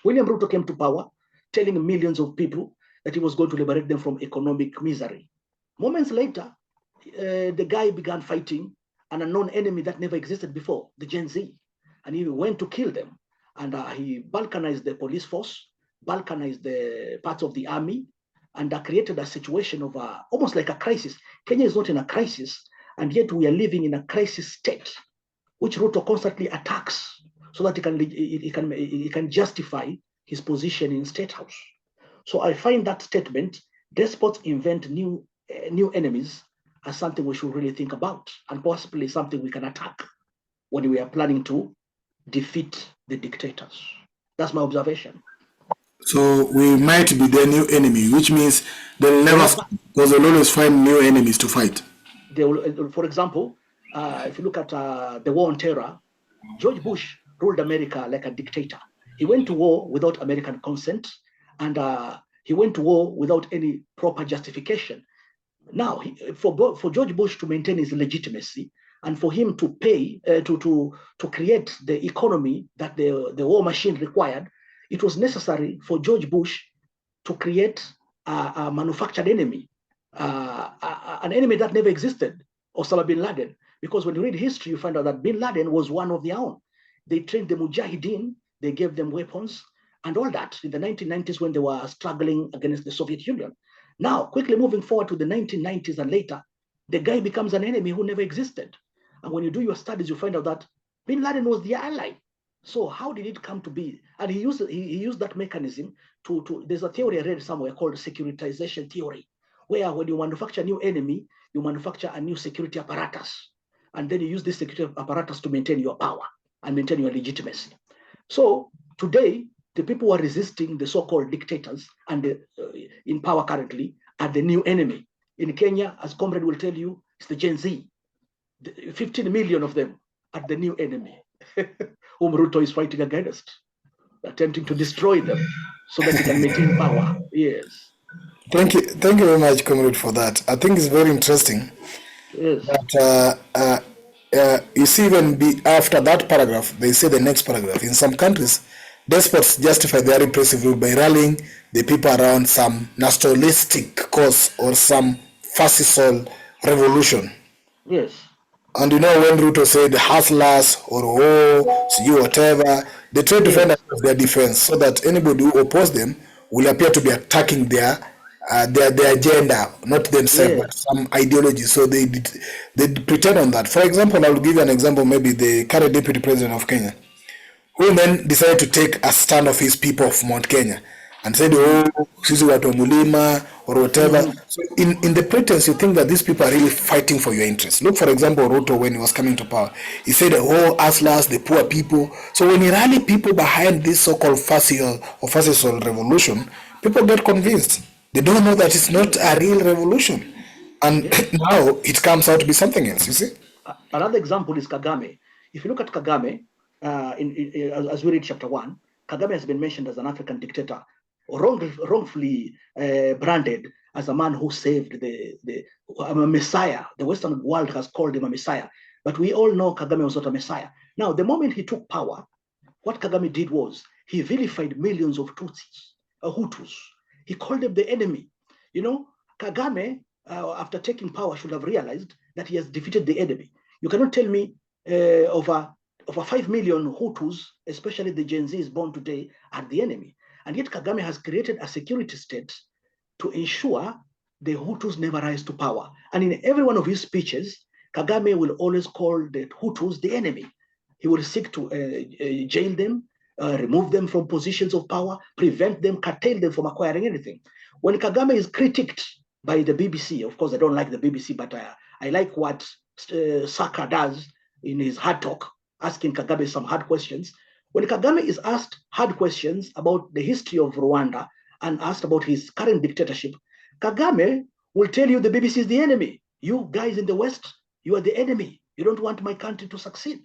William Ruto came to power telling millions of people that he was going to liberate them from economic misery. Moments later, the guy began fighting an unknown enemy that never existed before, the Gen Z. And he went to kill them. And he balkanized the police force, balkanized the parts of the army, and created a situation of almost like a crisis. Kenya is not in a crisis, and yet we are living in a crisis state, which Ruto constantly attacks so that he can justify his position in State House. So I find that statement, despots invent new enemies, as something we should really think about, and possibly something we can attack when we are planning to defeat the dictators. That's my observation. So we might be their new enemy, which means they'll never stop, because they'll always find new enemies to fight. They will, for example, if you look at the war on terror, George Bush ruled America like a dictator. He went to war without American consent, and he went to war without any proper justification. Now, for George Bush to maintain his legitimacy and for him to pay to create the economy that the war machine required, it was necessary for George Bush to create a manufactured enemy, an enemy that never existed, Osama bin Laden. Because when you read history, you find out that bin Laden was one of their own. They trained the Mujahideen, they gave them weapons and all that in the 1990s when they were struggling against the Soviet Union. Now, quickly moving forward to the 1990s and later, the guy becomes an enemy who never existed. And when you do your studies, you find out that bin Laden was their ally. So how did it come to be? And he used that mechanism there's a theory I read somewhere called securitization theory, where when you manufacture a new enemy, you manufacture a new security apparatus. and then you use this security apparatus to maintain your power and maintain your legitimacy. So today, the people who are resisting the so-called dictators and in power currently are the new enemy. In Kenya, as Comrade will tell you, it's the Gen Z. 15 million of them are the new enemy, whom Ruto is fighting against, attempting to destroy them so that he can maintain power. Yes. Thank you very much, Comrade, for that. I think it's very interesting. Yes. But you see, after that paragraph, they say the next paragraph. In some countries, despots justify their repressive rule by rallying the people around some nationalistic cause or some fascism revolution. Yes. And you know, when Ruto said hustlers or you whatever, they try to find out their defense so that anybody who opposes them will appear to be attacking their agenda, not themselves, but some ideology. So they pretend on that. For example, I will give you an example. Maybe the current deputy president of Kenya, who then decided to take a stand of his people of Mount Kenya and said, sisi watu wa mulima or whatever. So in the pretense, you think that these people are really fighting for your interests. Look, for example, Ruto, when he was coming to power, he said, hustlers, the poor people. So when he rallied people behind this so-called fascist revolution, people get convinced. They don't know that it's not a real revolution. And now it comes out to be something else, you see? Another example is Kagame. If you look at Kagame, as we read chapter 1, Kagame has been mentioned as an African dictator, wrongfully branded as a man who saved a messiah. The Western world has called him a messiah. But we all know Kagame was not a messiah. Now, the moment he took power, what Kagame did was he vilified millions of Hutus. He called them the enemy. You know, Kagame, after taking power, should have realized that he has defeated the enemy. You cannot tell me over 5 million Hutus, especially the Gen Zs born today, are the enemy. And yet Kagame has created a security state to ensure the Hutus never rise to power. And in every one of his speeches, Kagame will always call the Hutus the enemy. He will seek to jail them, remove them from positions of power, prevent them, curtail them from acquiring anything. When Kagame is critiqued by the BBC, of course, I don't like the BBC, but I like what Saka does in his hard talk, asking Kagame some hard questions. When Kagame is asked hard questions about the history of Rwanda and asked about his current dictatorship, Kagame will tell you the BBC is the enemy. You guys in the West, you are the enemy. You don't want my country to succeed.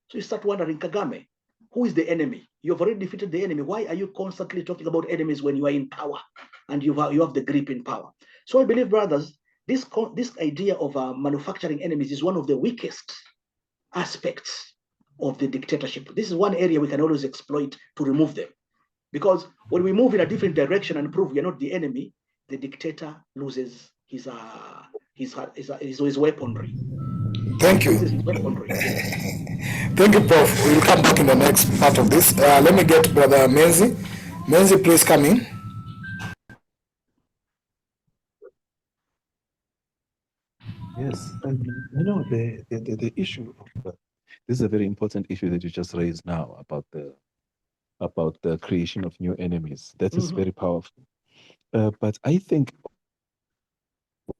So you start wondering, Kagame, who is the enemy? You have already defeated the enemy. Why are you constantly talking about enemies when you are in power and you have the grip in power? So I believe, brothers, this idea of manufacturing enemies is one of the weakest aspects of the dictatorship. This is one area we can always exploit to remove them. Because when we move in a different direction and prove we are not the enemy, the dictator loses his weaponry. Thank you. Thank you, Prof. We'll come back in the next part of this. Let me get Brother Menzi. Menzi, please come in. Yes, you know, the issue of this is a very important issue that you just raised now about the creation of new enemies. That is very powerful. But I think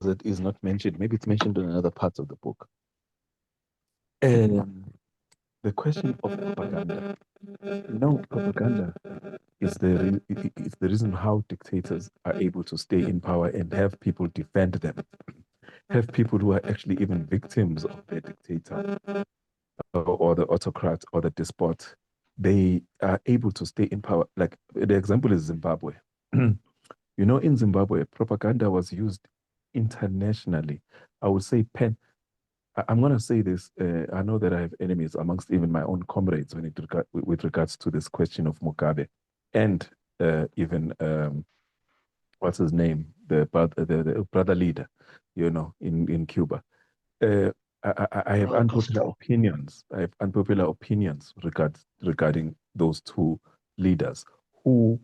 that is not mentioned. Maybe it's mentioned in another parts of the book. The question of propaganda. You know, propaganda is the reason how dictators are able to stay in power and have people defend them. Have people who are actually even victims of the dictator or the autocrat or the despot, they are able to stay in power. Like the example is Zimbabwe. You know, in Zimbabwe, propaganda was used internationally. I would say I'm going to say this. I know that I have enemies amongst even my own comrades with regards to this question of Mugabe and even what's his name, the brother leader, you know, in Cuba. I have unpopular opinions. I have unpopular opinions regarding those two leaders who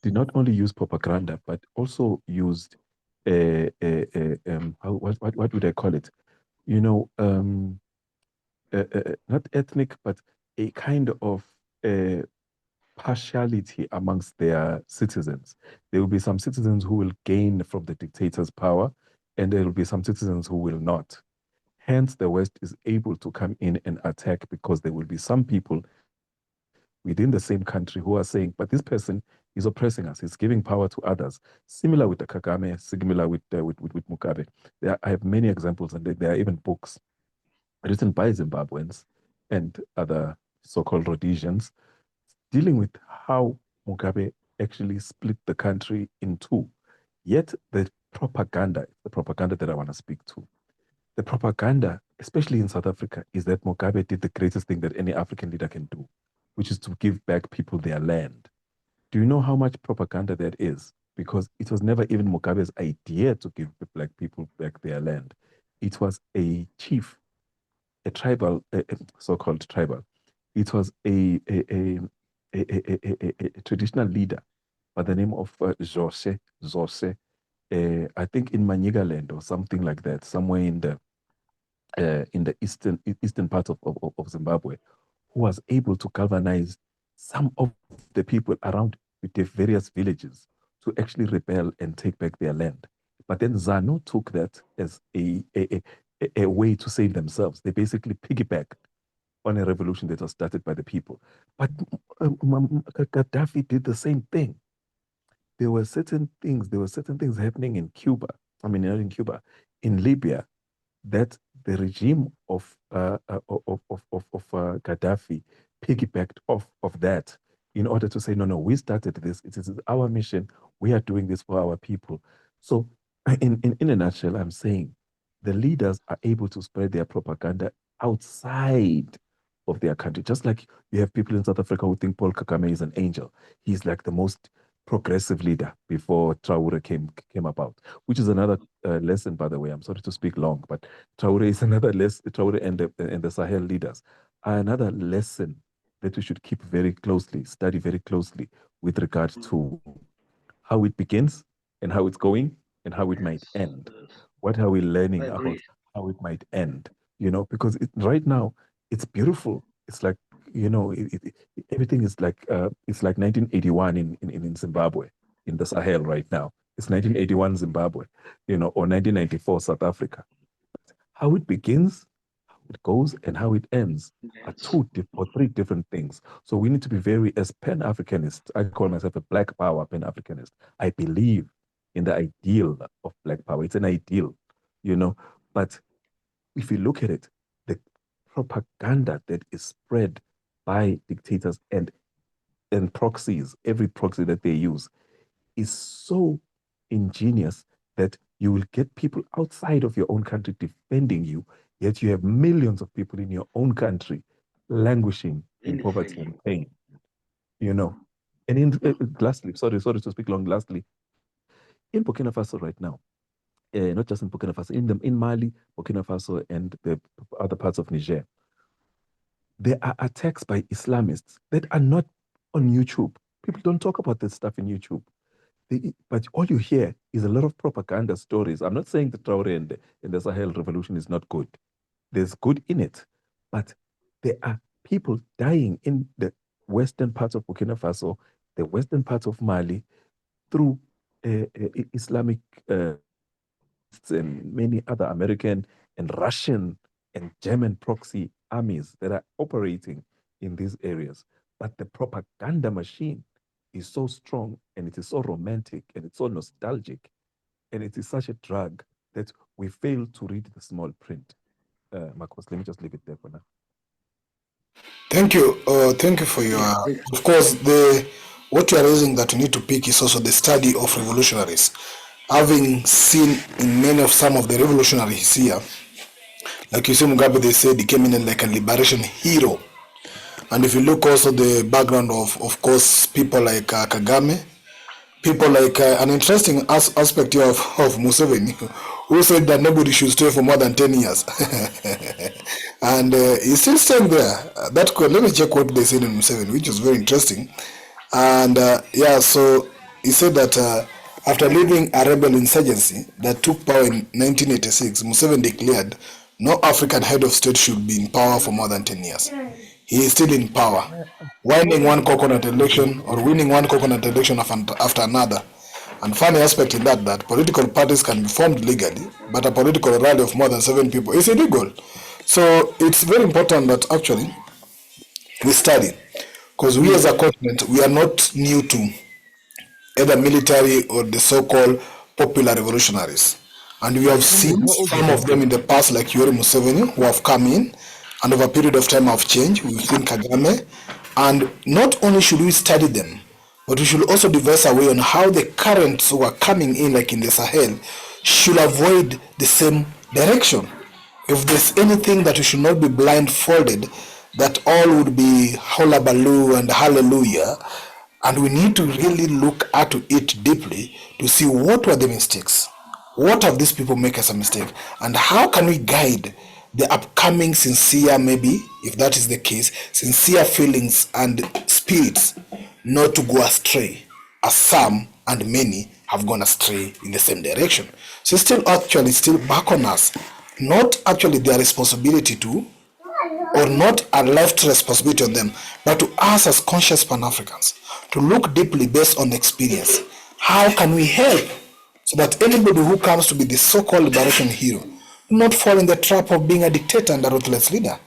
did not only use propaganda but also used what would I call it? You know, not ethnic, but a kind of partiality amongst their citizens. There will be some citizens who will gain from the dictator's power, and there will be some citizens who will not. Hence, the West is able to come in and attack because there will be some people within the same country who are saying, but this person is oppressing us. He's giving power to others. Similar with the Kagame, similar with Mugabe. I have many examples, and there are even books written by Zimbabweans and other so-called Rhodesians dealing with how Mugabe actually split the country in two. Yet the propaganda that I want to speak to. The propaganda, especially in South Africa, is that Mugabe did the greatest thing that any African leader can do, which is to give back people their land. Do you know how much propaganda that is? Because it was never even Mugabe's idea to give black people back their land. It was a chief, a tribal, so-called tribal. It was a traditional leader by the name of Zose, I think in Manigaland or something like that, somewhere in the eastern part of Zimbabwe, who was able to galvanize some of the people around the various villages to actually rebel and take back their land. But then ZANU took that as a way to save themselves. They basically piggybacked on a revolution that was started by the people. But Gaddafi did the same thing. There were certain things happening in Cuba. I mean, not in Cuba, in Libya, that the regime of Gaddafi piggybacked off of that in order to say, no, we started this. It is our mission. We are doing this for our people. So in a nutshell, I'm saying the leaders are able to spread their propaganda outside of their country. Just like you have people in South Africa who think Paul Kagame is an angel. He's like the most progressive leader before Traore came about, which is another lesson, by the way. I'm sorry to speak long, but Traore is another lesson. Traore and the Sahel leaders are another lesson that we should keep very closely, study very closely with regard to how it begins and how it's going and how it might end. What are we learning about how it might end? Because right now it's beautiful. It's like, everything is like it's like 1981 in Zimbabwe, in the Sahel right now. It's 1981 Zimbabwe, or 1994 South Africa. How it begins, how it goes, and how it ends are two or three different things. So we need to be very, as Pan-Africanists, I call myself a Black Power Pan-Africanist. I believe in the ideal of Black Power. It's an ideal, but if you look at it, the propaganda that is spread by dictators and proxies, every proxy that they use, is so ingenious that you will get people outside of your own country defending you, yet you have millions of people in your own country languishing in poverty and pain. And lastly, sorry to speak long, lastly, in Burkina Faso right now, not just in Burkina Faso, in Mali, Burkina Faso, and the other parts of Niger, there are attacks by Islamists that are not on YouTube. People don't talk about this stuff in YouTube. But all you hear is a lot of propaganda stories. I'm not saying the Traore and the Sahel revolution is not good. There's good in it. But there are people dying in the western parts of Burkina Faso, the western parts of Mali, through Islamic and many other American and Russian and German proxy armies that are operating in these areas. But the propaganda machine is so strong, and it is so romantic, and it's so nostalgic, and it is such a drug that we fail to read the small print. Marcos, let me just leave it there for now. Thank you. Thank you for your. Of course, what you are raising that you need to pick is also the study of revolutionaries. Having seen in some of the revolutionaries here, like you see Mugabe, they said he came in like a liberation hero. And if you look also the background of course, people like Kagame, people like an interesting aspect here of Museveni, who said that nobody should stay for more than 10 years. And he's still staying there. Let me check what they said in Museveni, which is very interesting. And so he said that after leading a rebel insurgency that took power in 1986, Museveni declared no African head of state should be in power for more than 10 years. He is still in power, winning one coconut election after another. And funny aspect in that political parties can be formed legally, but a political rally of more than 7 people is illegal. So it's very important that actually we study, because we as a continent, we are not new to either military or the so-called popular revolutionaries. And we have seen some of them in the past, like Yoweri Museveni, who have come in, and over a period of time have changed. We've seen Kagame. And not only should we study them, but we should also devise a way on how the currents who are coming in, like in the Sahel, should avoid the same direction. If there's anything that we should not be blindfolded, that all would be hullabaloo and hallelujah, and we need to really look at it deeply to see what were the mistakes. What have these people make as a mistake? And how can we guide the upcoming sincere, maybe, if that is the case, sincere feelings and spirits not to go astray, as some and many have gone astray in the same direction. So it's still back on us, not actually their responsibility to, or not a left responsibility on them, but to us as conscious Pan-Africans, to look deeply based on experience. How can we help so that anybody who comes to be the so-called liberation hero do not fall in the trap of being a dictator and a ruthless leader?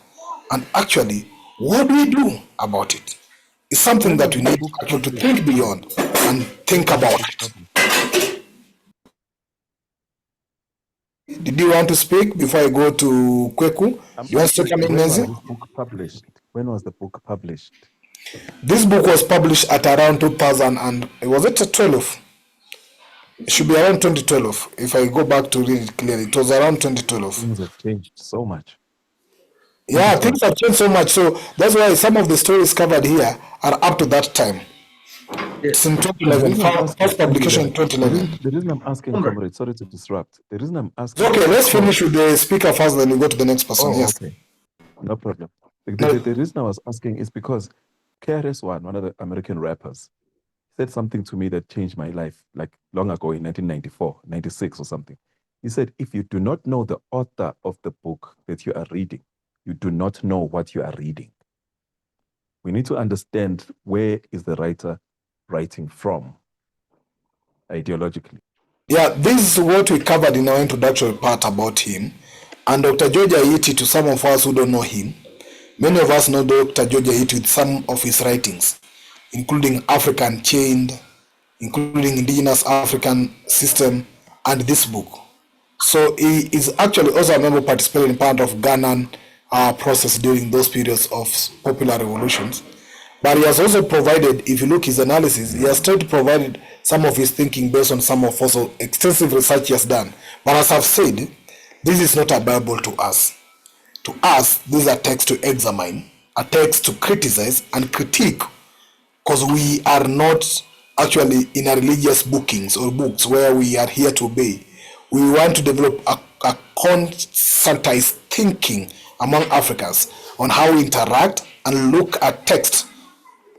And actually, what do we do about it? It's something that we need actually to think beyond and think about it. Did you want to speak before I go to Kweku? You want to come in, Menzi? When was the book published? This book was published at around 2000 and was it 12? It should be around 2012. If I go back to read it clearly, it was around 2012. Things have changed so much. Yeah, things have changed so much. So that's why some of the stories covered here are up to that time. It's in 2011. First publication in 2011. The reason I'm asking, comrade, sorry to disrupt. The reason I'm asking. Okay, let's finish with the speaker first, then we go to the next person. Yes. Okay. No problem. The reason I was asking is because KRS-One, one of the American rappers, said something to me that changed my life, like long ago in 1994, 96 or something. He said, if you do not know the author of the book that you are reading, you do not know what you are reading. We need to understand where is the writer writing from, ideologically. Yeah, this is what we covered in our introductory part about him. And Dr. George Aiti, to some of us who don't know him, many of us know Dr. George Aiti with some of his writings, including African Chained, including Indigenous African System, and this book. So he is actually also a member participating in part of Ghanaian process during those periods of popular revolutions. But he has also provided, if you look his analysis, he has tried to provide some of his thinking based on some of also extensive research he has done. But as I've said, this is not a Bible to us. To us, this is a text to examine, a text to criticize and critique, because we are not actually in a religious bookings or books where we are here to obey. We want to develop a conscientized thinking among Africans on how we interact and look at text,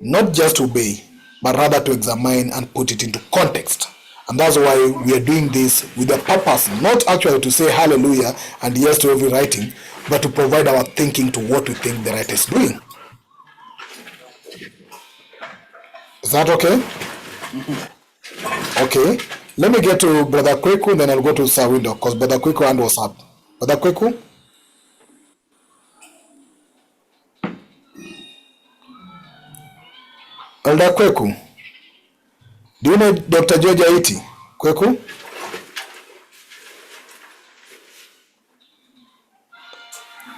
not just to obey, but rather to examine and put it into context. And that's why we are doing this with the purpose, not actually to say hallelujah and yes to every writing, but to provide our thinking to what we think the writer is doing. Is that okay? Okay. Let me get to Brother Kweku, then I'll go to Sawindo, because Brother Kweku hand was up. Brother Kweku? Elder Kweku? Do you know Dr. George Aiti? Kweku?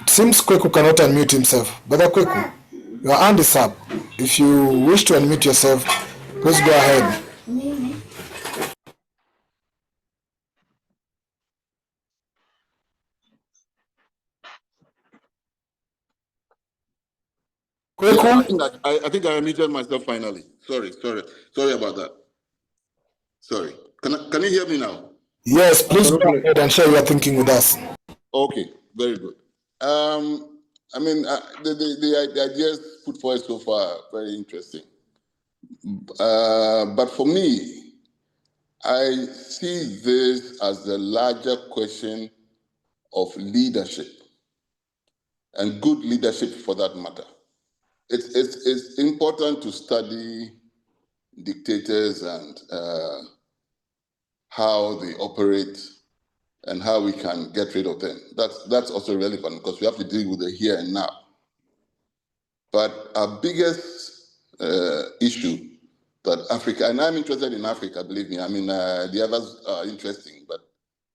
It seems Kweku cannot unmute himself. Brother Kweku, your hand is up. If you wish to unmute yourself, please go ahead. Kweku? I think I unmuted myself finally. Sorry about that. Sorry. Can you hear me now? Yes, please go ahead and share your thinking with us. Okay, very good. I mean, the ideas put forward so far are very interesting. But for me, I see this as the larger question of leadership, and good leadership for that matter. It's important to study dictators and how they operate, and how we can get rid of them. That's also relevant because we have to deal with the here and now. But our biggest issue that Africa, and I'm interested in Africa, believe me. I mean, the others are interesting, but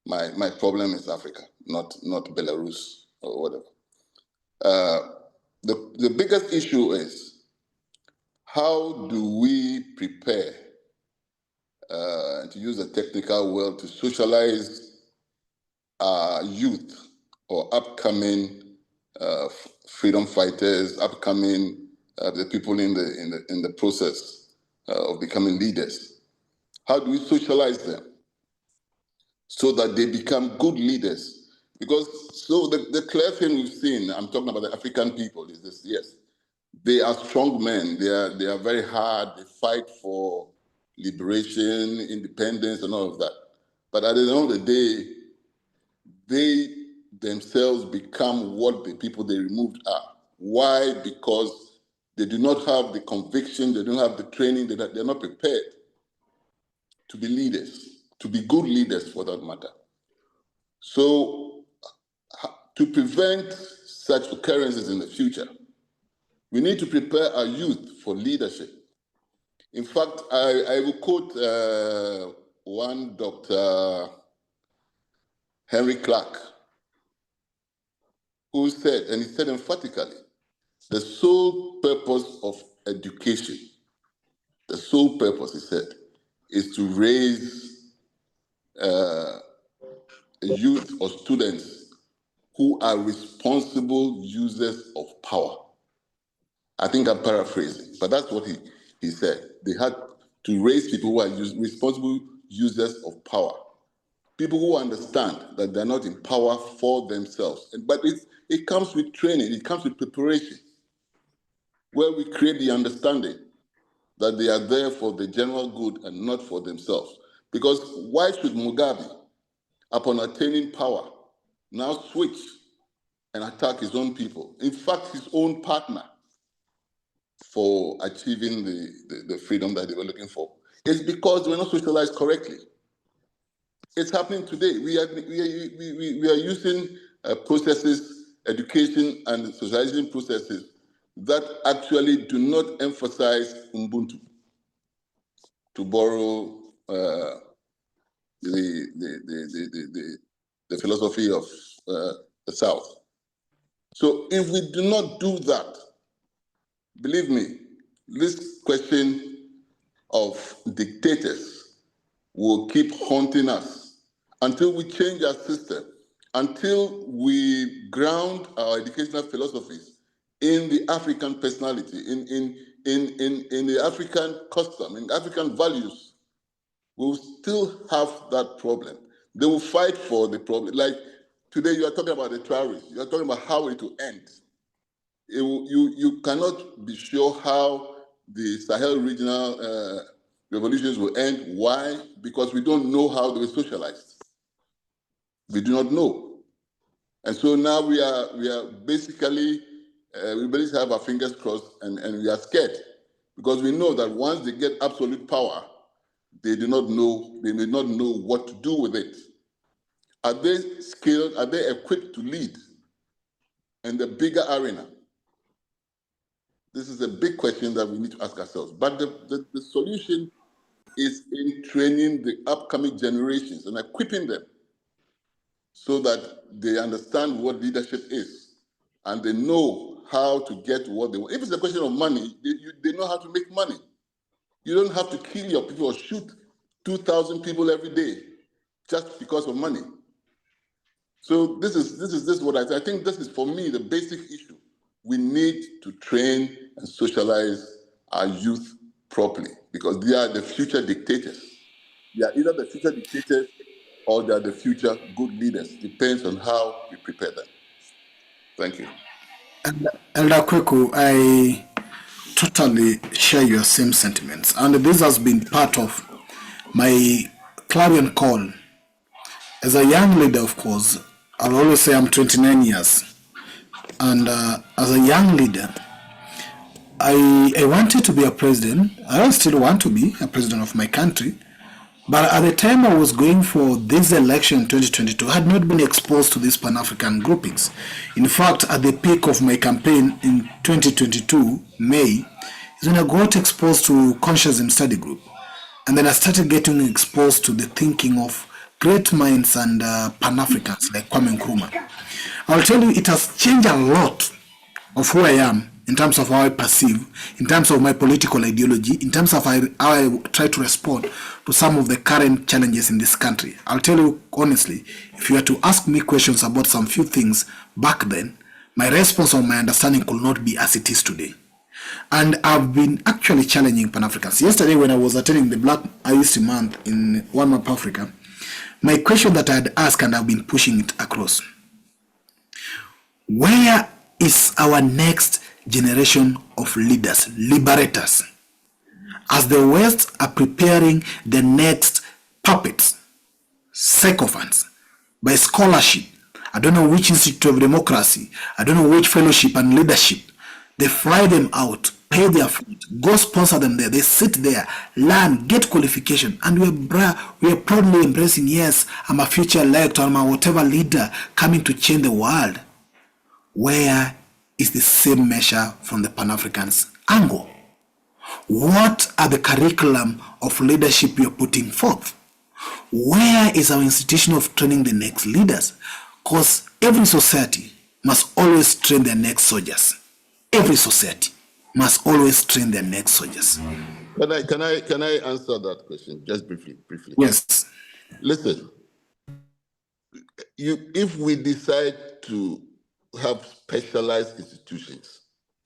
my problem is Africa, not Belarus or whatever. The biggest issue is how do we prepare, to use a technical word, to socialize our youth or upcoming freedom fighters, upcoming the people in the process of becoming leaders. How do we socialize them so that they become good leaders? Because the clear thing we've seen, I'm talking about the African people, is this: yes, they are strong men. They are very hard. They fight for liberation, independence, and all of that. But at the end of the day, they themselves become what the people they removed are. Why? Because they do not have the conviction, they don't have the training, they're not prepared to be leaders, to be good leaders for that matter. So to prevent such occurrences in the future, we need to prepare our youth for leadership. In fact, I will quote one Dr. Henry Clark, who said, and he said emphatically, the sole purpose of education, the sole purpose, he said, is to raise youth or students who are responsible users of power. I think I'm paraphrasing, but that's what he said. They had to raise people who are responsible users of power. People who understand that they're not in power for themselves. But it comes with training, it comes with preparation, where we create the understanding that they are there for the general good and not for themselves. Because why should Mugabe, upon attaining power, now switch and attack his own people? In fact, his own partner, for achieving the freedom that they were looking for. It's because they were not socialized correctly. It's happening today. We are using processes, education and socialization processes that actually do not emphasize Ubuntu, to borrow the philosophy of the South. So if we do not do that, believe me, this question of dictators will keep haunting us until we change our system, until we ground our educational philosophies in the African personality, in the African custom, in African values. We will still have that problem. They will fight for the problem. Like today, you are talking about the terrorists. You are talking about how it will end. You cannot be sure how the Sahel regional revolutions will end. Why? Because we don't know how they were socialized. We do not know. And so now we are basically, we basically have our fingers crossed and we are scared because we know that once they get absolute power, they may not know what to do with it. Are they skilled? Are they equipped to lead in the bigger arena? This is a big question that we need to ask ourselves. But the solution is in training the upcoming generations and equipping them so that they understand what leadership is and they know how to get what they want. If it's a question of money, they know how to make money. You don't have to kill your people or shoot 2,000 people every day just because of money. So this is what I think this is, for me, the basic issue. We need to train and socialize our youth properly because they are the future dictators. They are either the future dictators or they are the future good leaders. Depends on how we prepare them. Thank you. Elder Kweku, I totally share your same sentiments. And this has been part of my clarion call. As a young leader, of course, I'll always say I'm 29 years. And as a young leader, I wanted to be a president. I still want to be a president of my country. But at the time I was going for this election in 2022, I had not been exposed to these Pan-African groupings. In fact, at the peak of my campaign in 2022, May, is when I got exposed to Consciousism Study Group. And then I started getting exposed to the thinking of great minds and Pan-Africans like Kwame Nkrumah. I'll tell you, it has changed a lot of who I am in terms of how I perceive, in terms of my political ideology, in terms of how I try to respond to some of the current challenges in this country. I'll tell you honestly, if you were to ask me questions about some few things back then, my response or my understanding could not be as it is today. And I've been actually challenging Pan-Africans. Yesterday when I was attending the Black History Month in One Map Africa, my question that I had asked, and I've been pushing it across, where is our next generation of leaders, liberators, as the West are preparing the next puppets, sycophants, by scholarship? I don't know which Institute of Democracy, I don't know which fellowship and leadership. They fly them out, pay their food, go sponsor them there. They sit there, learn, get qualification, and we are proudly embracing, yes, I'm a future elect, or I'm a whatever leader coming to change the world. Where is the same measure from the Pan-Africans angle? What are the curriculum of leadership we are putting forth? Where is our institution of training the next leaders? Because every society must always train their next soldiers. Every society must always train their next soldiers. Can I answer that question just briefly? Yes. Listen, if we decide to have specialized institutions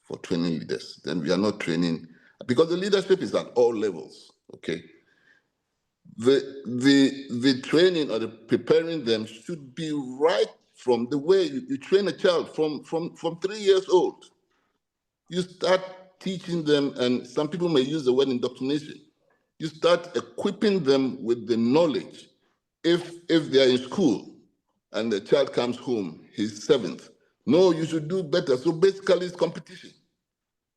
for training leaders, then we are not training, because the leadership is at all levels. Okay, the training or the preparing them should be right from the way you train a child from 3 years old. You start teaching them, and some people may use the word indoctrination. You start equipping them with the knowledge. If they are in school and the child comes home, he's 7th. No, you should do better. So basically, it's competition.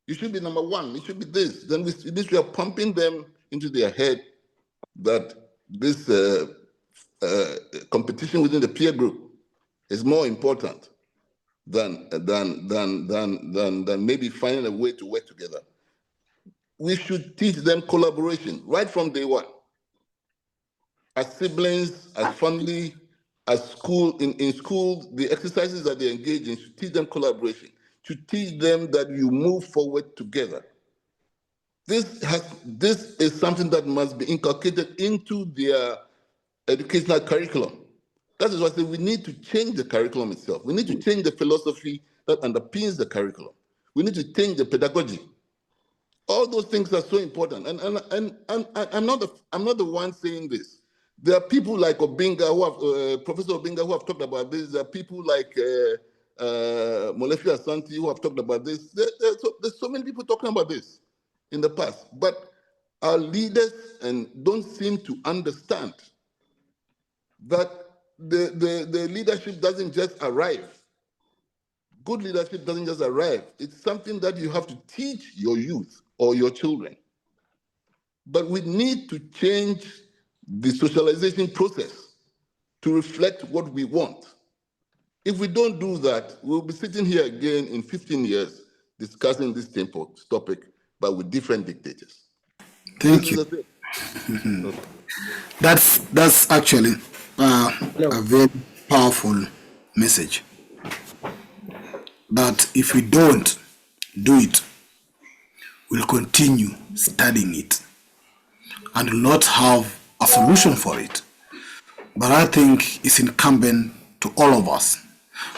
You should be number 1. It should be this. Then we are pumping them into their head that this competition within the peer group is more important than maybe finding a way to work together. We should teach them collaboration right from day one. As siblings, as family, as school, in school, the exercises that they engage in should teach them collaboration, should teach them that you move forward together. This is something that must be inculcated into their educational curriculum. That is why I say we need to change the curriculum itself. We need to change the philosophy that underpins the curriculum. We need to change the pedagogy. All those things are so important. And I'm not the one saying this. There are people like Obinga, Professor Obinga, who have talked about this. There are people like Molefi Asante who have talked about this. There's so many people talking about this in the past. But our leaders don't seem to understand that the leadership doesn't just arrive. Good leadership doesn't just arrive. It's something that you have to teach your youth or your children. But we need to change the socialization process to reflect what we want. If we don't do that, we'll be sitting here again in 15 years discussing this topic, but with different dictators. Thank you. That's actually a very powerful message. That if we don't do it, we'll continue studying it and will not have a solution for it. But I think it's incumbent to all of us,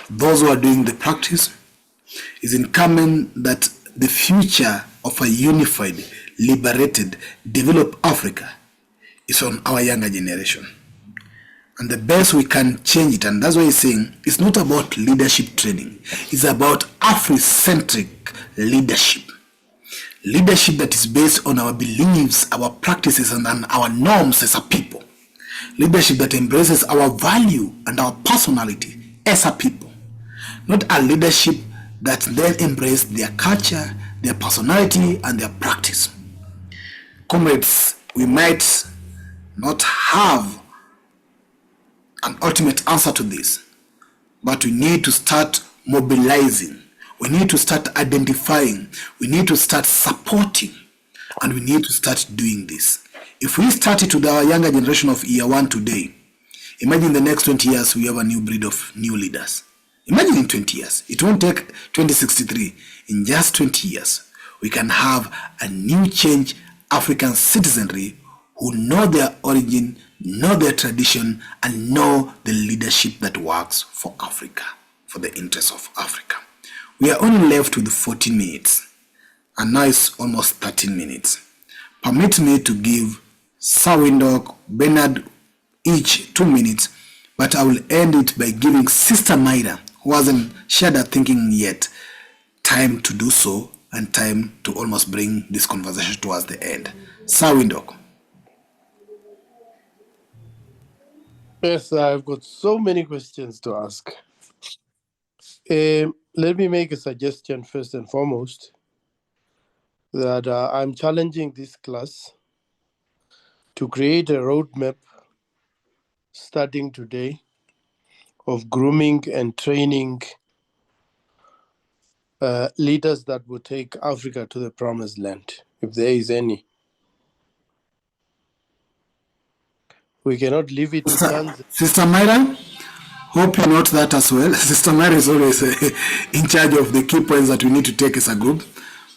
those who are doing the practice, it's incumbent that the future of a unified, liberated, developed Africa is on our younger generation. And the best we can change it, and that's why he's saying it's not about leadership training, it's about Afrocentric leadership. Leadership that is based on our beliefs, our practices, and our norms as a people. Leadership that embraces our value and our personality as a people. Not a leadership that then embraces their culture, their personality, and their practice. Comrades, we might not have an ultimate answer to this, but we need to start mobilizing. We need to start identifying. We need to start supporting. And we need to start doing this. If we start it with our younger generation of year one today, imagine the next 20 years we have a new breed of new leaders. Imagine in 20 years. It won't take 2063. In just 20 years, we can have a new change African citizenry who know their origin, know their tradition, and know the leadership that works for Africa, for the interests of Africa. We are only left with 14 minutes, and now it's almost 13 minutes. Permit me to give Sawindok, Bernard each 2 minutes, but I will end it by giving Sister Maida, who hasn't shared her thinking yet, time to do so and time to almost bring this conversation towards the end. Sawindok. Yes, I've got so many questions to ask. Let me make a suggestion first and foremost that I'm challenging this class to create a roadmap starting today of grooming and training leaders that will take Africa to the promised land, if there is any. We cannot leave it to chance. Sister Myra, hope you note that as well. Sister Myra is always in charge of the key points that we need to take as a group.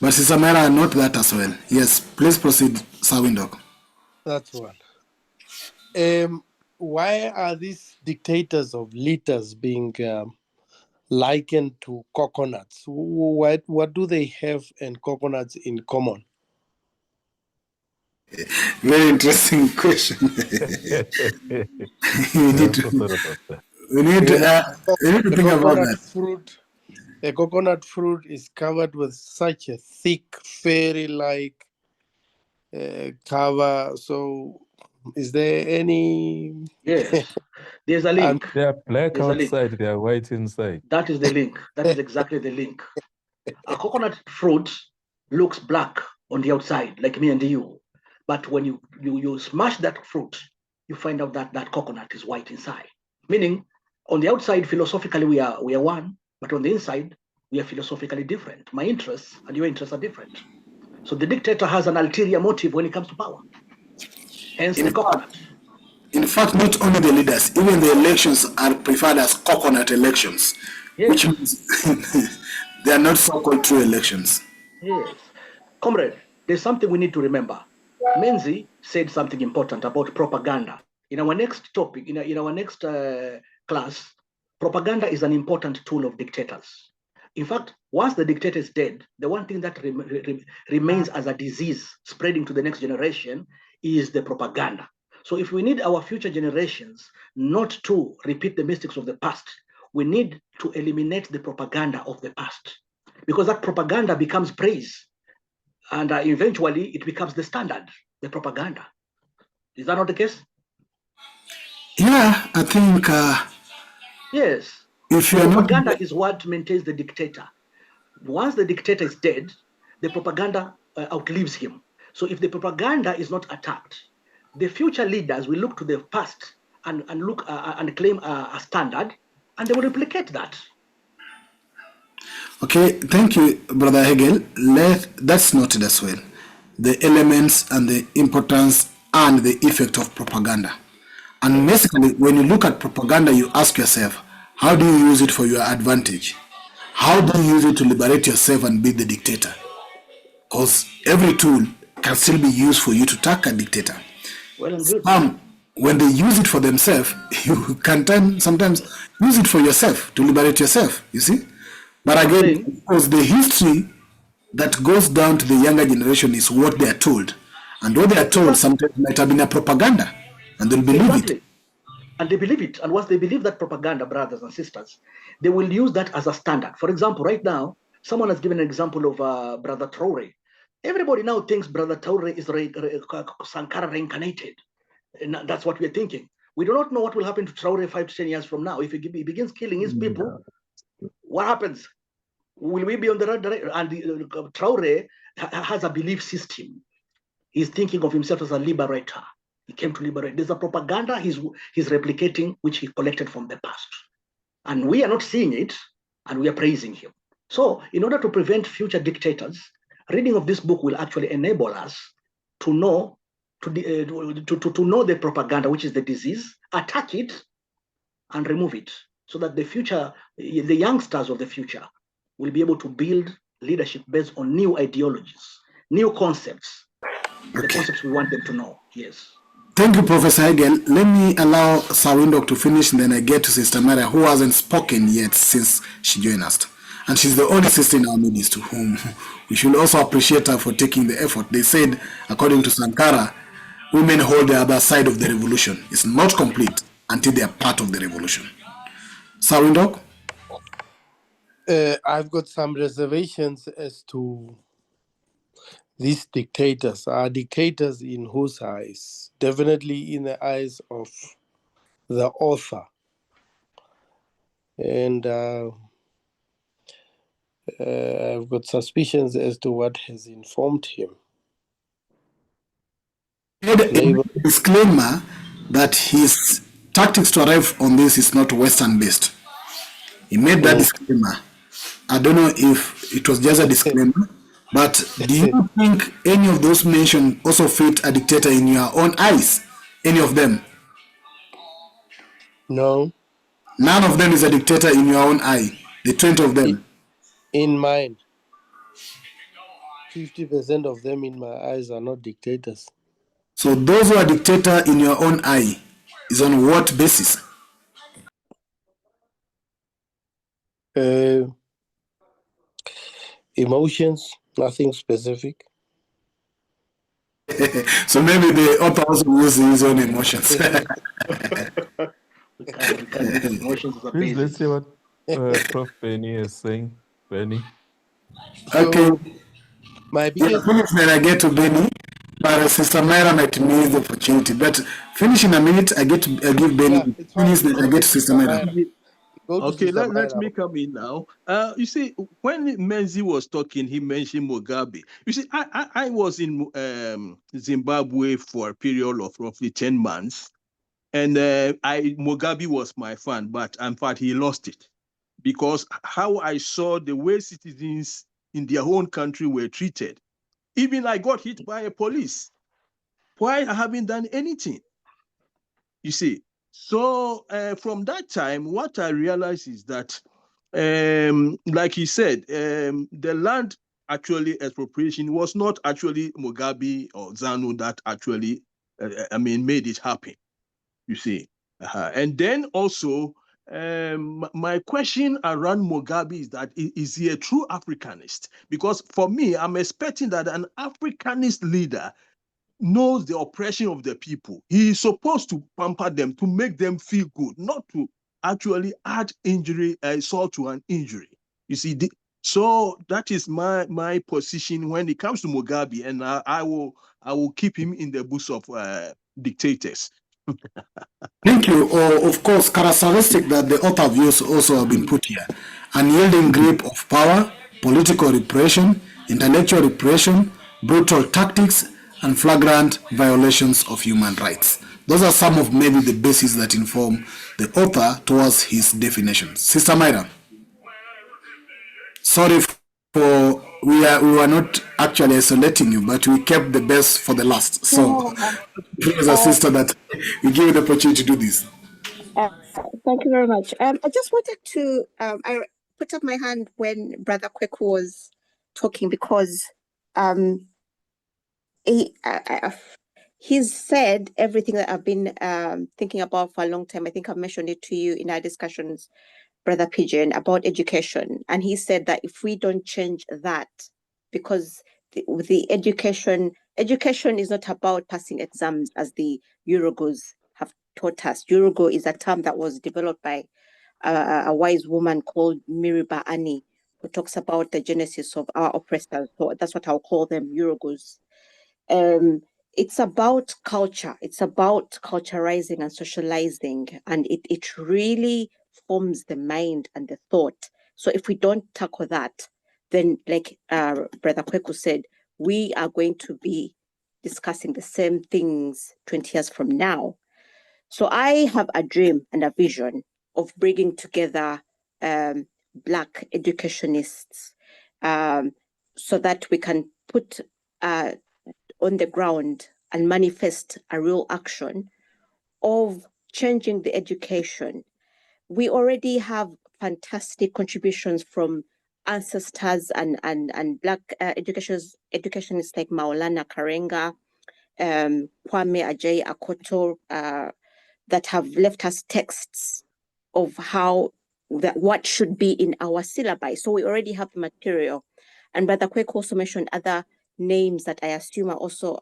But Sister Myra, note that as well. Yes, please proceed, Sawindok. That's one. Why are these dictators of leaders being likened to coconuts? What do they have and coconuts in common? Very interesting question. we need to think about that. A coconut fruit is covered with such a thick, fairy-like cover. So, is there any? Yes, there's a link. They are black outside, they are white inside. That is the link. That is exactly the link. A coconut fruit looks black on the outside, like me and you. But when you smash that fruit, you find out that that coconut is white inside. Meaning, on the outside, philosophically, we are one, but on the inside, we are philosophically different. My interests and your interests are different. So the dictator has an ulterior motive when it comes to power. Hence the coconut. In fact, not only the leaders, even the elections are preferred as coconut elections, yes. Which means they are not so-called true elections. Yes. Comrade, there's something we need to remember. Menzi said something important about propaganda. In our next topic, in our next class, propaganda is an important tool of dictators. In fact, once the dictator is dead, the one thing that remains as a disease spreading to the next generation is the propaganda. So if we need our future generations not to repeat the mistakes of the past, we need to eliminate the propaganda of the past, because that propaganda becomes praise. And eventually it becomes the standard, the propaganda. Is that not the case? Yeah, I think... yes. If the propaganda is what maintains the dictator. Once the dictator is dead, the propaganda outlives him. So if the propaganda is not attacked, the future leaders will look to the past and look and claim a standard, and they will replicate that. Okay, thank you, Brother Hegel. That's noted as well. The elements and the importance and the effect of propaganda. And basically, when you look at propaganda, you ask yourself, how do you use it for your advantage? How do you use it to liberate yourself and be the dictator? Because every tool can still be used for you to attack a dictator. Well and good. When they use it for themselves, you can sometimes use it for yourself, to liberate yourself, you see? But again, because the history that goes down to the younger generation is what they are told. And what they are told sometimes might have been a propaganda, and they'll believe it. And they believe it. And once they believe that propaganda, brothers and sisters, they will use that as a standard. For example, right now, someone has given an example of Brother Traore. Everybody now thinks Brother Traore is Sankara reincarnated. And that's what we're thinking. We do not know what will happen to Traore 5 to 10 years from now. If he begins killing his people, what happens? Will we be on the right direction? And Traore has a belief system. He's thinking of himself as a liberator. He came to liberate. There's a propaganda he's replicating, which he collected from the past. And we are not seeing it, and we are praising him. So in order to prevent future dictators, reading of this book will actually enable us to know to know the propaganda, which is the disease, attack it, and remove it, so that the youngsters of the future will be able to build leadership based on new ideologies, new concepts, the concepts we want them to know. Yes. Thank you, Professor Hegel. Let me allow Sir Windhoek to finish, and then I get to Sister Maria, who hasn't spoken yet since she joined us. And she's the only sister in our midst to whom we should also appreciate her for taking the effort. They said, according to Sankara, women hold the other side of the revolution. It's not complete until they are part of the revolution. Sir Windhoek? I've got some reservations as to these dictators. Are dictators in whose eyes? Definitely in the eyes of the author. And I've got suspicions as to what has informed him. He had a disclaimer that his tactics to arrive on this is not Western based. He made that disclaimer. I don't know if it was just a disclaimer, but do you think any of those mentioned also fit a dictator in your own eyes? Any of them? No. None of them is a dictator in your own eye. The 20 of them. In mine. 50% of them in my eyes are not dictators. So those who are dictator in your own eye is on what basis? Emotions, nothing specific. So maybe the author also uses his own emotions. Please, let's see what Prof. Benny is saying. Benny. Okay. My biggest... When I get to Benny, but Sister Myra might miss the opportunity. But finish in a minute, I give Benny minutes, then I get to Sister Myra. Okay, let me come in now. You see, when Menzi was talking, he mentioned Mugabe. You see, I was in Zimbabwe for a period of roughly 10 months. And Mugabe was my fan, but in fact, he lost it. Because how I saw the way citizens in their own country were treated. Even I got hit by a police. Why I haven't done anything? You see, so from that time, what I realized is that, like he said, the land actually expropriation was not actually Mugabe or ZANU that actually, made it happen. You see, and then also, my question around Mugabe is that is he a true Africanist? Because for me, I'm expecting that an Africanist leader knows the oppression of the people. He is supposed to pamper them, to make them feel good, not to actually add insult to an injury. You see, so that is my position when it comes to Mugabe, and I will keep him in the books of dictators. Thank you. Of course, characteristic that the author views also have been put here. Unyielding grip of power, political repression, intellectual repression, brutal tactics, and flagrant violations of human rights. Those are some of maybe the bases that inform the author towards his definition. Sister Myra, sorry for we were not actually isolating you, but we kept the best for the last. So please, sister, that we give you the opportunity to do this. Thank you very much. I just wanted to I put up my hand when Brother Kweku was talking because he's said everything that I've been thinking about for a long time. I think I've mentioned it to you in our discussions, Brother Pigeon, about education. And he said that if we don't change that, because the education is not about passing exams as the Eurogos have taught us. Eurogo is a term that was developed by a wise woman called Miriba Ani, who talks about the genesis of our oppressors. So that's what I'll call them, Eurogos. It's about culture. It's about culturizing and socializing, and it really forms the mind and the thought. So if we don't tackle that, then like Brother Kweku said, we are going to be discussing the same things 20 years from now. So I have a dream and a vision of bringing together Black educationists so that we can put on the ground and manifest a real action of changing the education. We already have fantastic contributions from ancestors and Black educationists like Maulana Karenga, Kwame Ajay Akoto, that have left us texts of what should be in our syllabi. So we already have the material. And Brother Kwek also mentioned other names that I assume are also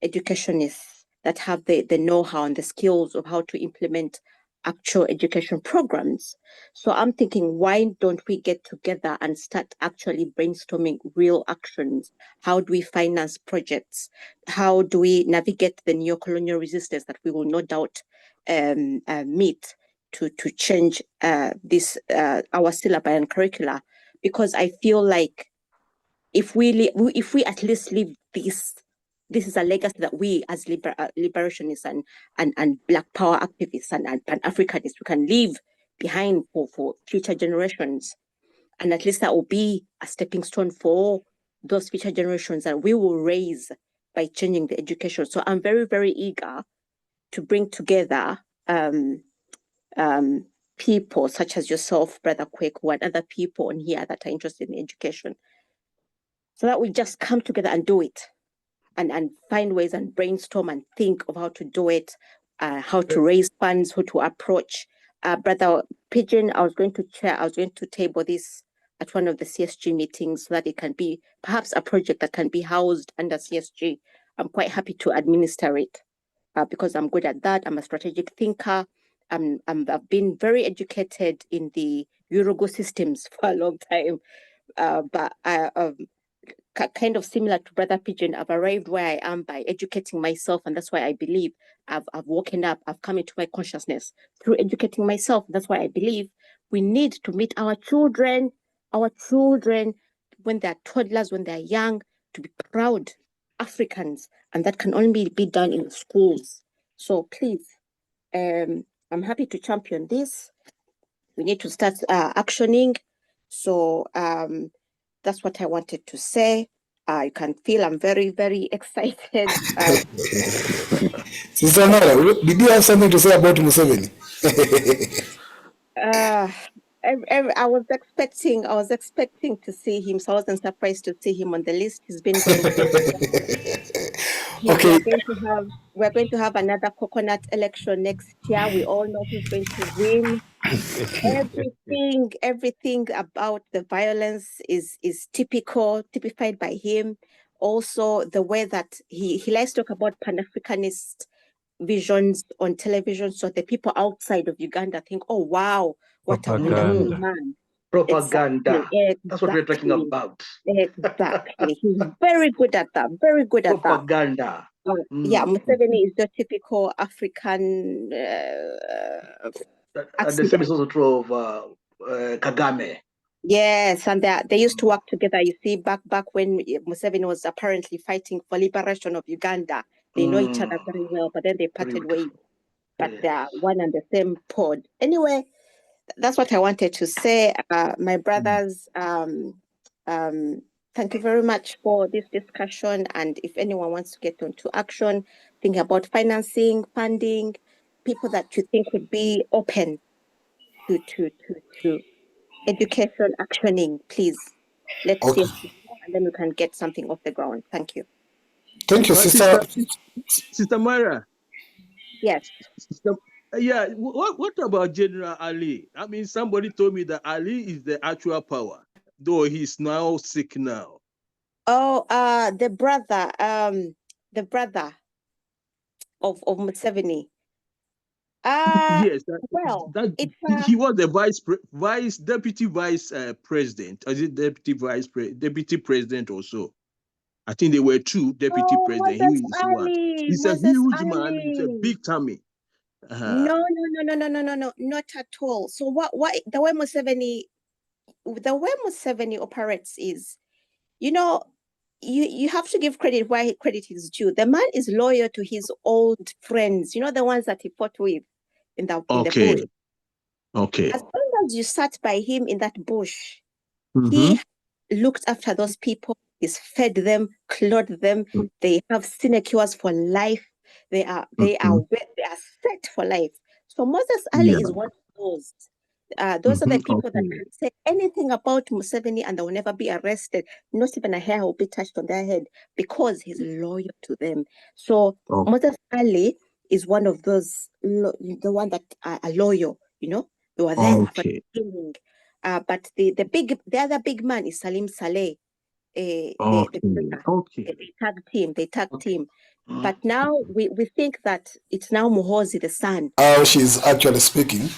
educationists that have the know-how and the skills of how to implement actual education programs. So I'm thinking, why don't we get together and start actually brainstorming real actions? How do we finance projects? How do we navigate the neo-colonial resistance that we will no doubt meet to change this our syllabi and curricula? Because I feel like if we at least leave this is a legacy that we as liberationists and Black power activists and Pan-Africanists we can leave behind for future generations. And at least that will be a stepping stone for those future generations that we will raise by changing the education. So I'm very, very eager to bring together people such as yourself, Brother Kweku, and other people on here that are interested in education, so that we just come together and do it. And find ways and brainstorm and think of how to do it, how to raise funds, who to approach. Brother Pigeon, I was going to table this at one of the CSG meetings so that it can be perhaps a project that can be housed under CSG. I'm quite happy to administer it because I'm good at that. I'm a strategic thinker. I've been very educated in the Urugu systems for a long time, but kind of similar to Brother Pigeon, I've arrived where I am by educating myself, and that's why I believe I've woken up, I've come into my consciousness through educating myself. That's why I believe we need to meet our children when they're toddlers, when they're young, to be proud Africans, and that can only be done in schools. So please, I'm happy to champion this. We need to start actioning. So that's what I wanted to say. You can feel I'm very, very excited. Sister Mara, did you have something to say about Museveni? I was expecting to see him, so I wasn't surprised to see him on the list. He's been going very well. Okay. We're going to have another coconut election next year. We all know who's going to win. Everything about the violence is typified by him. Also, the way that he likes to talk about Pan-Africanist visions on television, so the people outside of Uganda think, oh wow, what a wonderful man. Propaganda. Exactly. That's what we're talking about. Exactly. He's very good at that. Very good at propaganda. Yeah, Museveni is the typical African. And the same is also true of Kagame. Yes, and they used to work together. You see, back when Museveni was apparently fighting for liberation of Uganda, they know each other very well, but then they parted ways. But they are one and the same pod. Anyway, that's what I wanted to say. My brothers, thank you very much for this discussion. And if anyone wants to get into action, think about financing, funding, people that you think would be open to education actioning, please. Let's see, and then we can get something off the ground. Thank you. Thank you, Sister. Sister Myra. Yes. Yeah, what about General Ali? I mean, somebody told me that Ali is the actual power, though he's now sick now. Oh, the brother of Museveni. Yes, well, he was the deputy vice president. Is it deputy president also? I think there were two deputy presidents. He is one. He's a huge man. He's a big tummy. No, not at all. So what the way Museveni operates is, you have to give credit where credit is due. The man is loyal to his old friends, you know, the ones that he fought with in the bush. Okay. As long as you sat by him in that bush, Mm-hmm. he looked after those people. He's fed them, clothed them. They have sinecures for life. They are set for life. So Moses Ali is one of those. Those are the people that can say anything about Museveni and they will never be arrested. Not even a hair will be touched on their head because he's loyal to them. So Moses Ali is one of those, the one that are loyal, you know. They were there from the beginning. But the other big man is Salim Saleh. They tag team. But now we think that it's now Muhoozi the son. How she's actually speaking.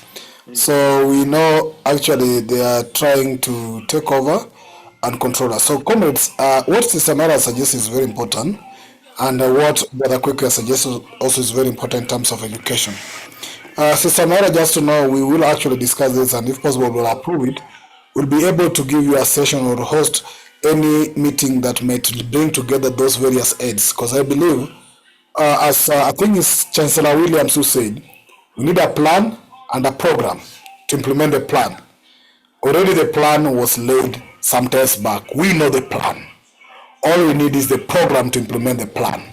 So we know actually they are trying to take over and control us. So comrades, what Sister Mara suggests is very important, and what Brother Kwekwe suggests also is very important in terms of education. Sister Mara, just to know, we will actually discuss this, and if possible, we'll approve it. We'll be able to give you a session or host any meeting that might bring together those various aids, because I believe, as I think it's Chancellor Williams who said, we need a plan and a program to implement the plan. Already the plan was laid some days back. We know the plan. All we need is the program to implement the plan.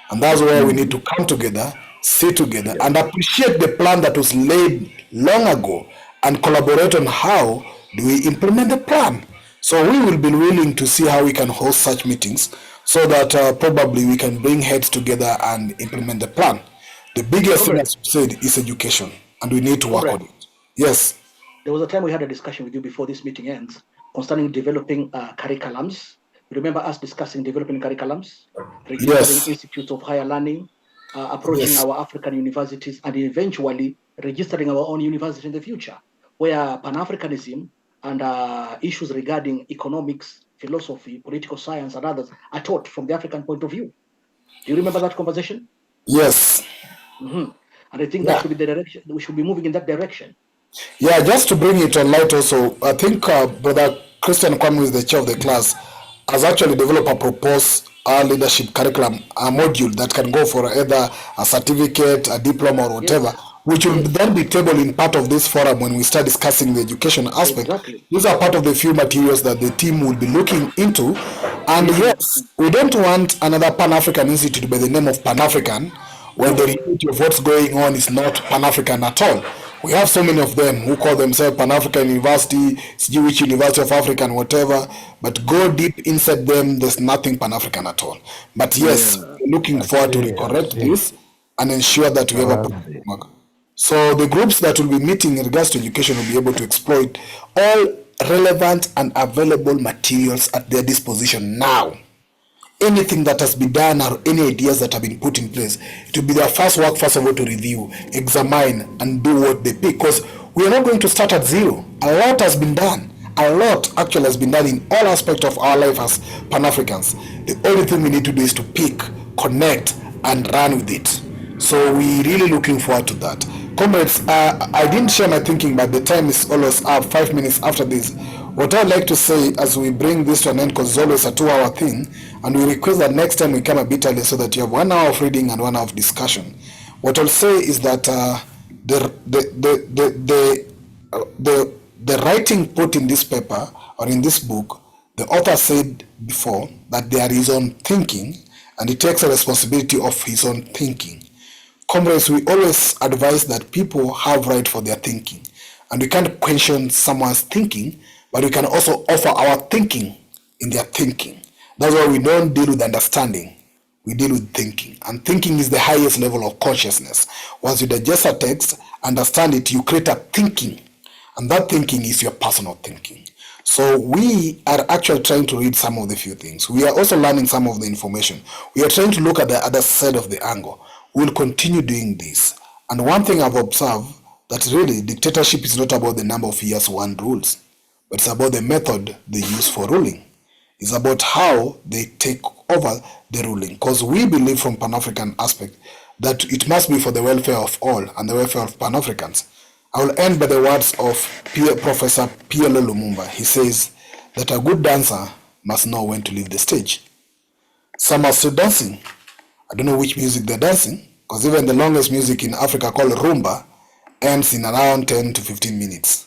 And that's where we need to come together, sit together, and appreciate the plan that was laid long ago and collaborate on how do we implement the plan. So we will be willing to see how we can host such meetings so that probably we can bring heads together and implement the plan. The biggest thing, as you said, is education, and we need to work on it. Yes. There was a time we had a discussion with you before this meeting ends concerning developing curriculums. You remember us discussing developing curriculums, registering institutes of higher learning, approaching our African universities, and eventually registering our own university in the future, where Pan-Africanism and issues regarding economics, philosophy, political science, and others are taught from the African point of view. Do you remember that conversation? Yes. And I think that should be the direction. We should be moving in that direction. Yeah, just to bring it on light also, I think Brother Christian Kwame, who is the chair of the class, has actually developed a proposed leadership curriculum, a module that can go for either a certificate, a diploma, or whatever, which will then be tabled in part of this forum when we start discussing the education aspect. These are part of the few materials that the team will be looking into. And yes, we don't want another Pan-African institute by the name of Pan-African, when the reality of what's going on is not Pan-African at all. We have so many of them who call themselves Pan-African University, Jewish University of Africa, and whatever, but go deep inside them, there's nothing Pan-African at all. But yes, we're looking forward to correct this and ensure that we have a program. So the groups that will be meeting in regards to education will be able to exploit all relevant and available materials at their disposition now. Anything that has been done or any ideas that have been put in place, it will be their first work, first of all, to review, examine, and do what they pick. Because we are not going to start at zero. A lot has been done. A lot actually has been done in all aspects of our life as Pan-Africans. The only thing we need to do is to pick, connect, and run with it. So we're really looking forward to that. Comrades, I didn't share my thinking, but the time is almost up, 5 minutes after this. What I'd like to say as we bring this to an end, because it's always a 2-hour thing, and we request that next time we come a bit early so that you have 1 hour of reading and 1 hour of discussion. What I'll say is that the writing put in this paper or in this book, the author said before that there is his own thinking, and he takes a responsibility of his own thinking. Comrades, we always advise that people have right for their thinking, and we can't question someone's thinking, but we can also offer our thinking in their thinking. That's why we don't deal with understanding, we deal with thinking. And thinking is the highest level of consciousness. Once you digest a text, understand it, you create a thinking, and that thinking is your personal thinking. So we are actually trying to read some of the few things. We are also learning some of the information. We are trying to look at the other side of the angle. We will continue doing this. And one thing I've observed, that really dictatorship is not about the number of years one rules, but it's about the method they use for ruling. It's about how they take over the ruling. Because we believe from Pan-African aspect that it must be for the welfare of all and the welfare of Pan-Africans. I will end by the words of Professor Pierre Lumumba. He says that a good dancer must know when to leave the stage. Some are still dancing. I don't know which music they're dancing, because even the longest music in Africa called rumba ends in around 10 to 15 minutes.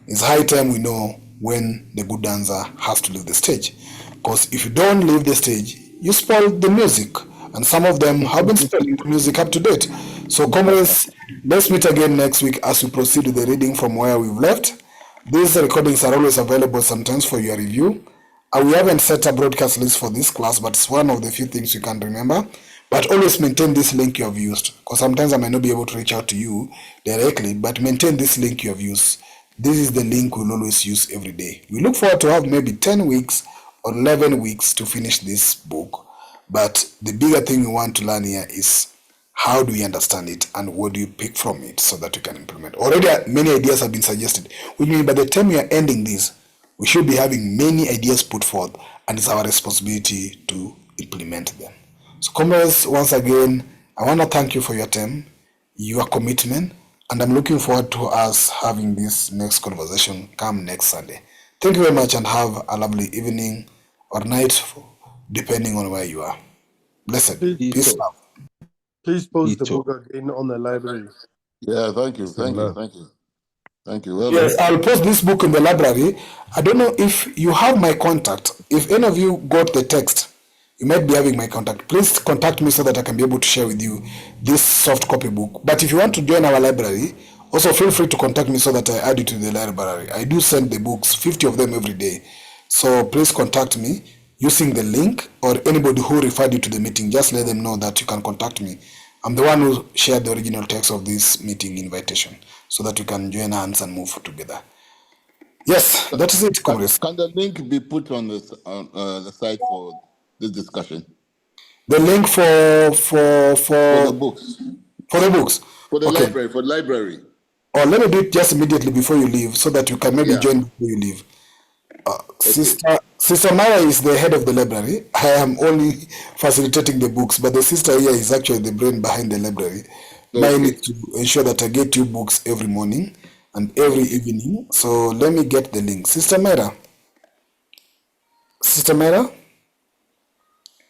It's high time we know when the good dancer has to leave the stage. Because if you don't leave the stage, you spoil the music. And some of them have been spoiling the music up to date. So comrades, let's meet again next week as we proceed with the reading from where we've left. These recordings are always available sometimes for your review. We haven't set a broadcast list for this class, but it's one of the few things you can remember. But always maintain this link you have used, because sometimes I might not be able to reach out to you directly, but maintain this link you have used. This is the link we'll always use every day. We look forward to have maybe 10 weeks or 11 weeks to finish this book. But the bigger thing we want to learn here is how do we understand it and what do you pick from it so that you can implement. Already many ideas have been suggested, which means by the time we are ending this, we should be having many ideas put forth, and it's our responsibility to implement them. So comrades, once again, I want to thank you for your time, your commitment, and I'm looking forward to us having this next conversation come next Sunday. Thank you very much and have a lovely evening or night, depending on where you are. Blessed. Peace love. Please post the book again on the library. Yeah, thank you. Thank you. Well, yes, I'll post this book in the library. I don't know if you have my contact. If any of you got the text, you might be having my contact. Please contact me so that I can be able to share with you this soft copy book. But if you want to join our library, also feel free to contact me so that I add you to the library. I do send the books, 50 of them every day. So please contact me using the link, or anybody who referred you to the meeting. Just let them know that you can contact me. I'm the one who shared the original text of this meeting invitation, so that you can join hands and move together. Yes, that is it, comrades. Can the link be put on the site for this discussion? The link for the books. For the books. For the library. For the library. Or let me do it just immediately before you leave, so that you can maybe join before you leave. Okay. Sister Mara is the head of the library. I am only facilitating the books, but the sister here is actually the brain behind the library. Mine is to ensure that I get you books every morning and every evening. So let me get the link. Sister Mara?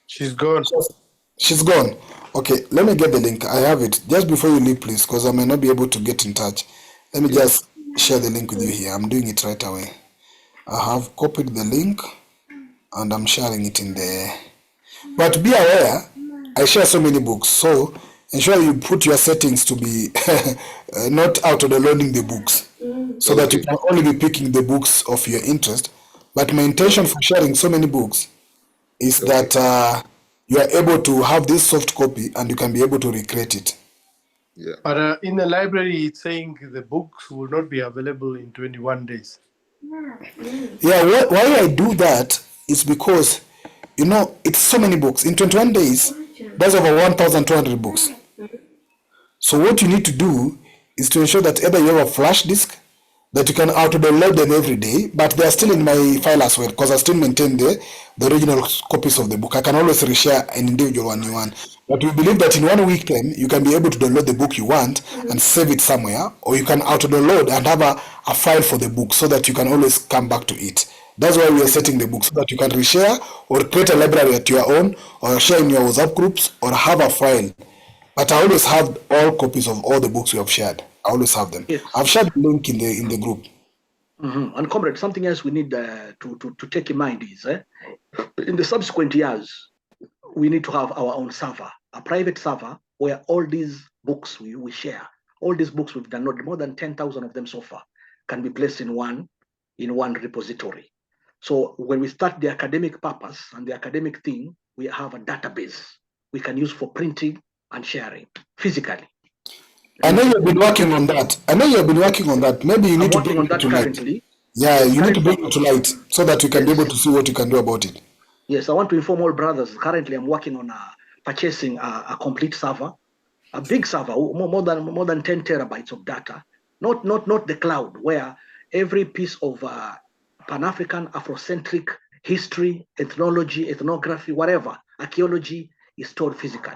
She's gone. She's gone. Okay, let me get the link. I have it. Just before you leave, please, because I may not be able to get in touch. Let me just share the link with you here. I'm doing it right away. I have copied the link and I'm sharing it in there. But be aware, I share so many books, so ensure you put your settings to be not auto-downloading the books, so that you can only be picking the books of your interest. But my intention for sharing so many books is that you are able to have this soft copy and you can be able to recreate it. Yeah. But in the library, it's saying the books will not be available in 21 days. Yeah, why I do that is because, you know, it's so many books. In 21 days, there's over 1,200 books. So what you need to do is to ensure that either you have a flash disk that you can auto-download them every day, but they are still in my file as well, because I still maintain the original copies of the book. I can always reshare an individual one you want. But we believe that in 1 week time, you can be able to download the book you want and save it somewhere, or you can auto-download and have a file for the book so that you can always come back to it. That's why we are setting the book, so that you can reshare or create a library at your own, or share in your WhatsApp groups, or have a file. But I always have all copies of all the books we have shared. I always have them. Yes. I've shared the link in the group. Mm-hmm. And comrade, something else we need to take in mind is in the subsequent years, we need to have our own server, a private server where all these books we share, all these books we've downloaded, more than 10,000 of them so far, can be placed in one repository. So when we start the academic purpose and the academic thing, we have a database we can use for printing and sharing physically. I know you've been working on that. Maybe you need to bring it to light. Yeah, you need to bring it to light so that you can be able to see what you can do about it. Yes, I want to inform all brothers. Currently, I'm working on purchasing a complete server, a big server, more than 10 terabytes of data. Not the cloud, where every piece of Pan-African, Afrocentric history, ethnology, ethnography, whatever, archaeology is stored physically.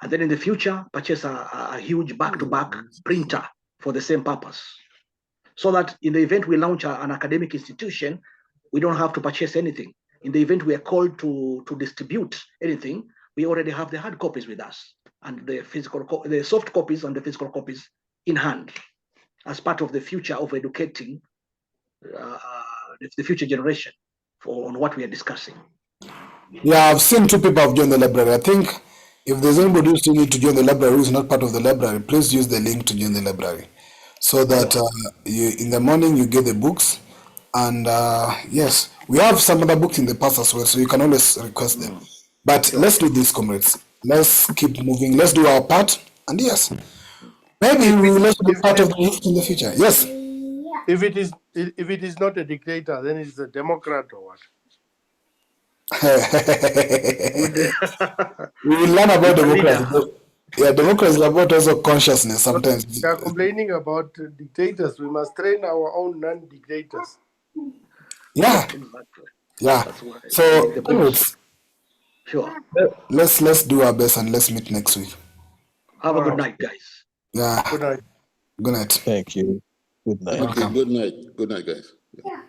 And then in the future, purchase a huge back-to-back printer for the same purpose. So that in the event we launch an academic institution, we don't have to purchase anything. in the event we are called to distribute anything, we already have the hard copies with us and the soft copies and the physical copies in hand as part of the future of educating the future generation on what we are discussing. Yeah, I've seen 2 people have joined the library. I think if there's anybody who still need to join the library who is not part of the library, please use the link to join the library, so that you, in the morning you get the books. And yes, we have some other books in the past as well, so you can always request them. But let's do this, comrades. Let's keep moving. Let's do our part. And yes, maybe we will also be part of the history in the future. Yes. If it is not a dictator, then it's a democrat or what? We will learn about democracy. Yeah, democracy is about also consciousness sometimes. We are complaining about dictators. We must train our own non-dictators. Yeah. Exactly. Yeah. So comrades, Sure. let's do our best and let's meet next week. Have a good night, guys. Yeah. Good night. Good night. Thank you. Good night. Okay, good night. Good night, guys. Yeah.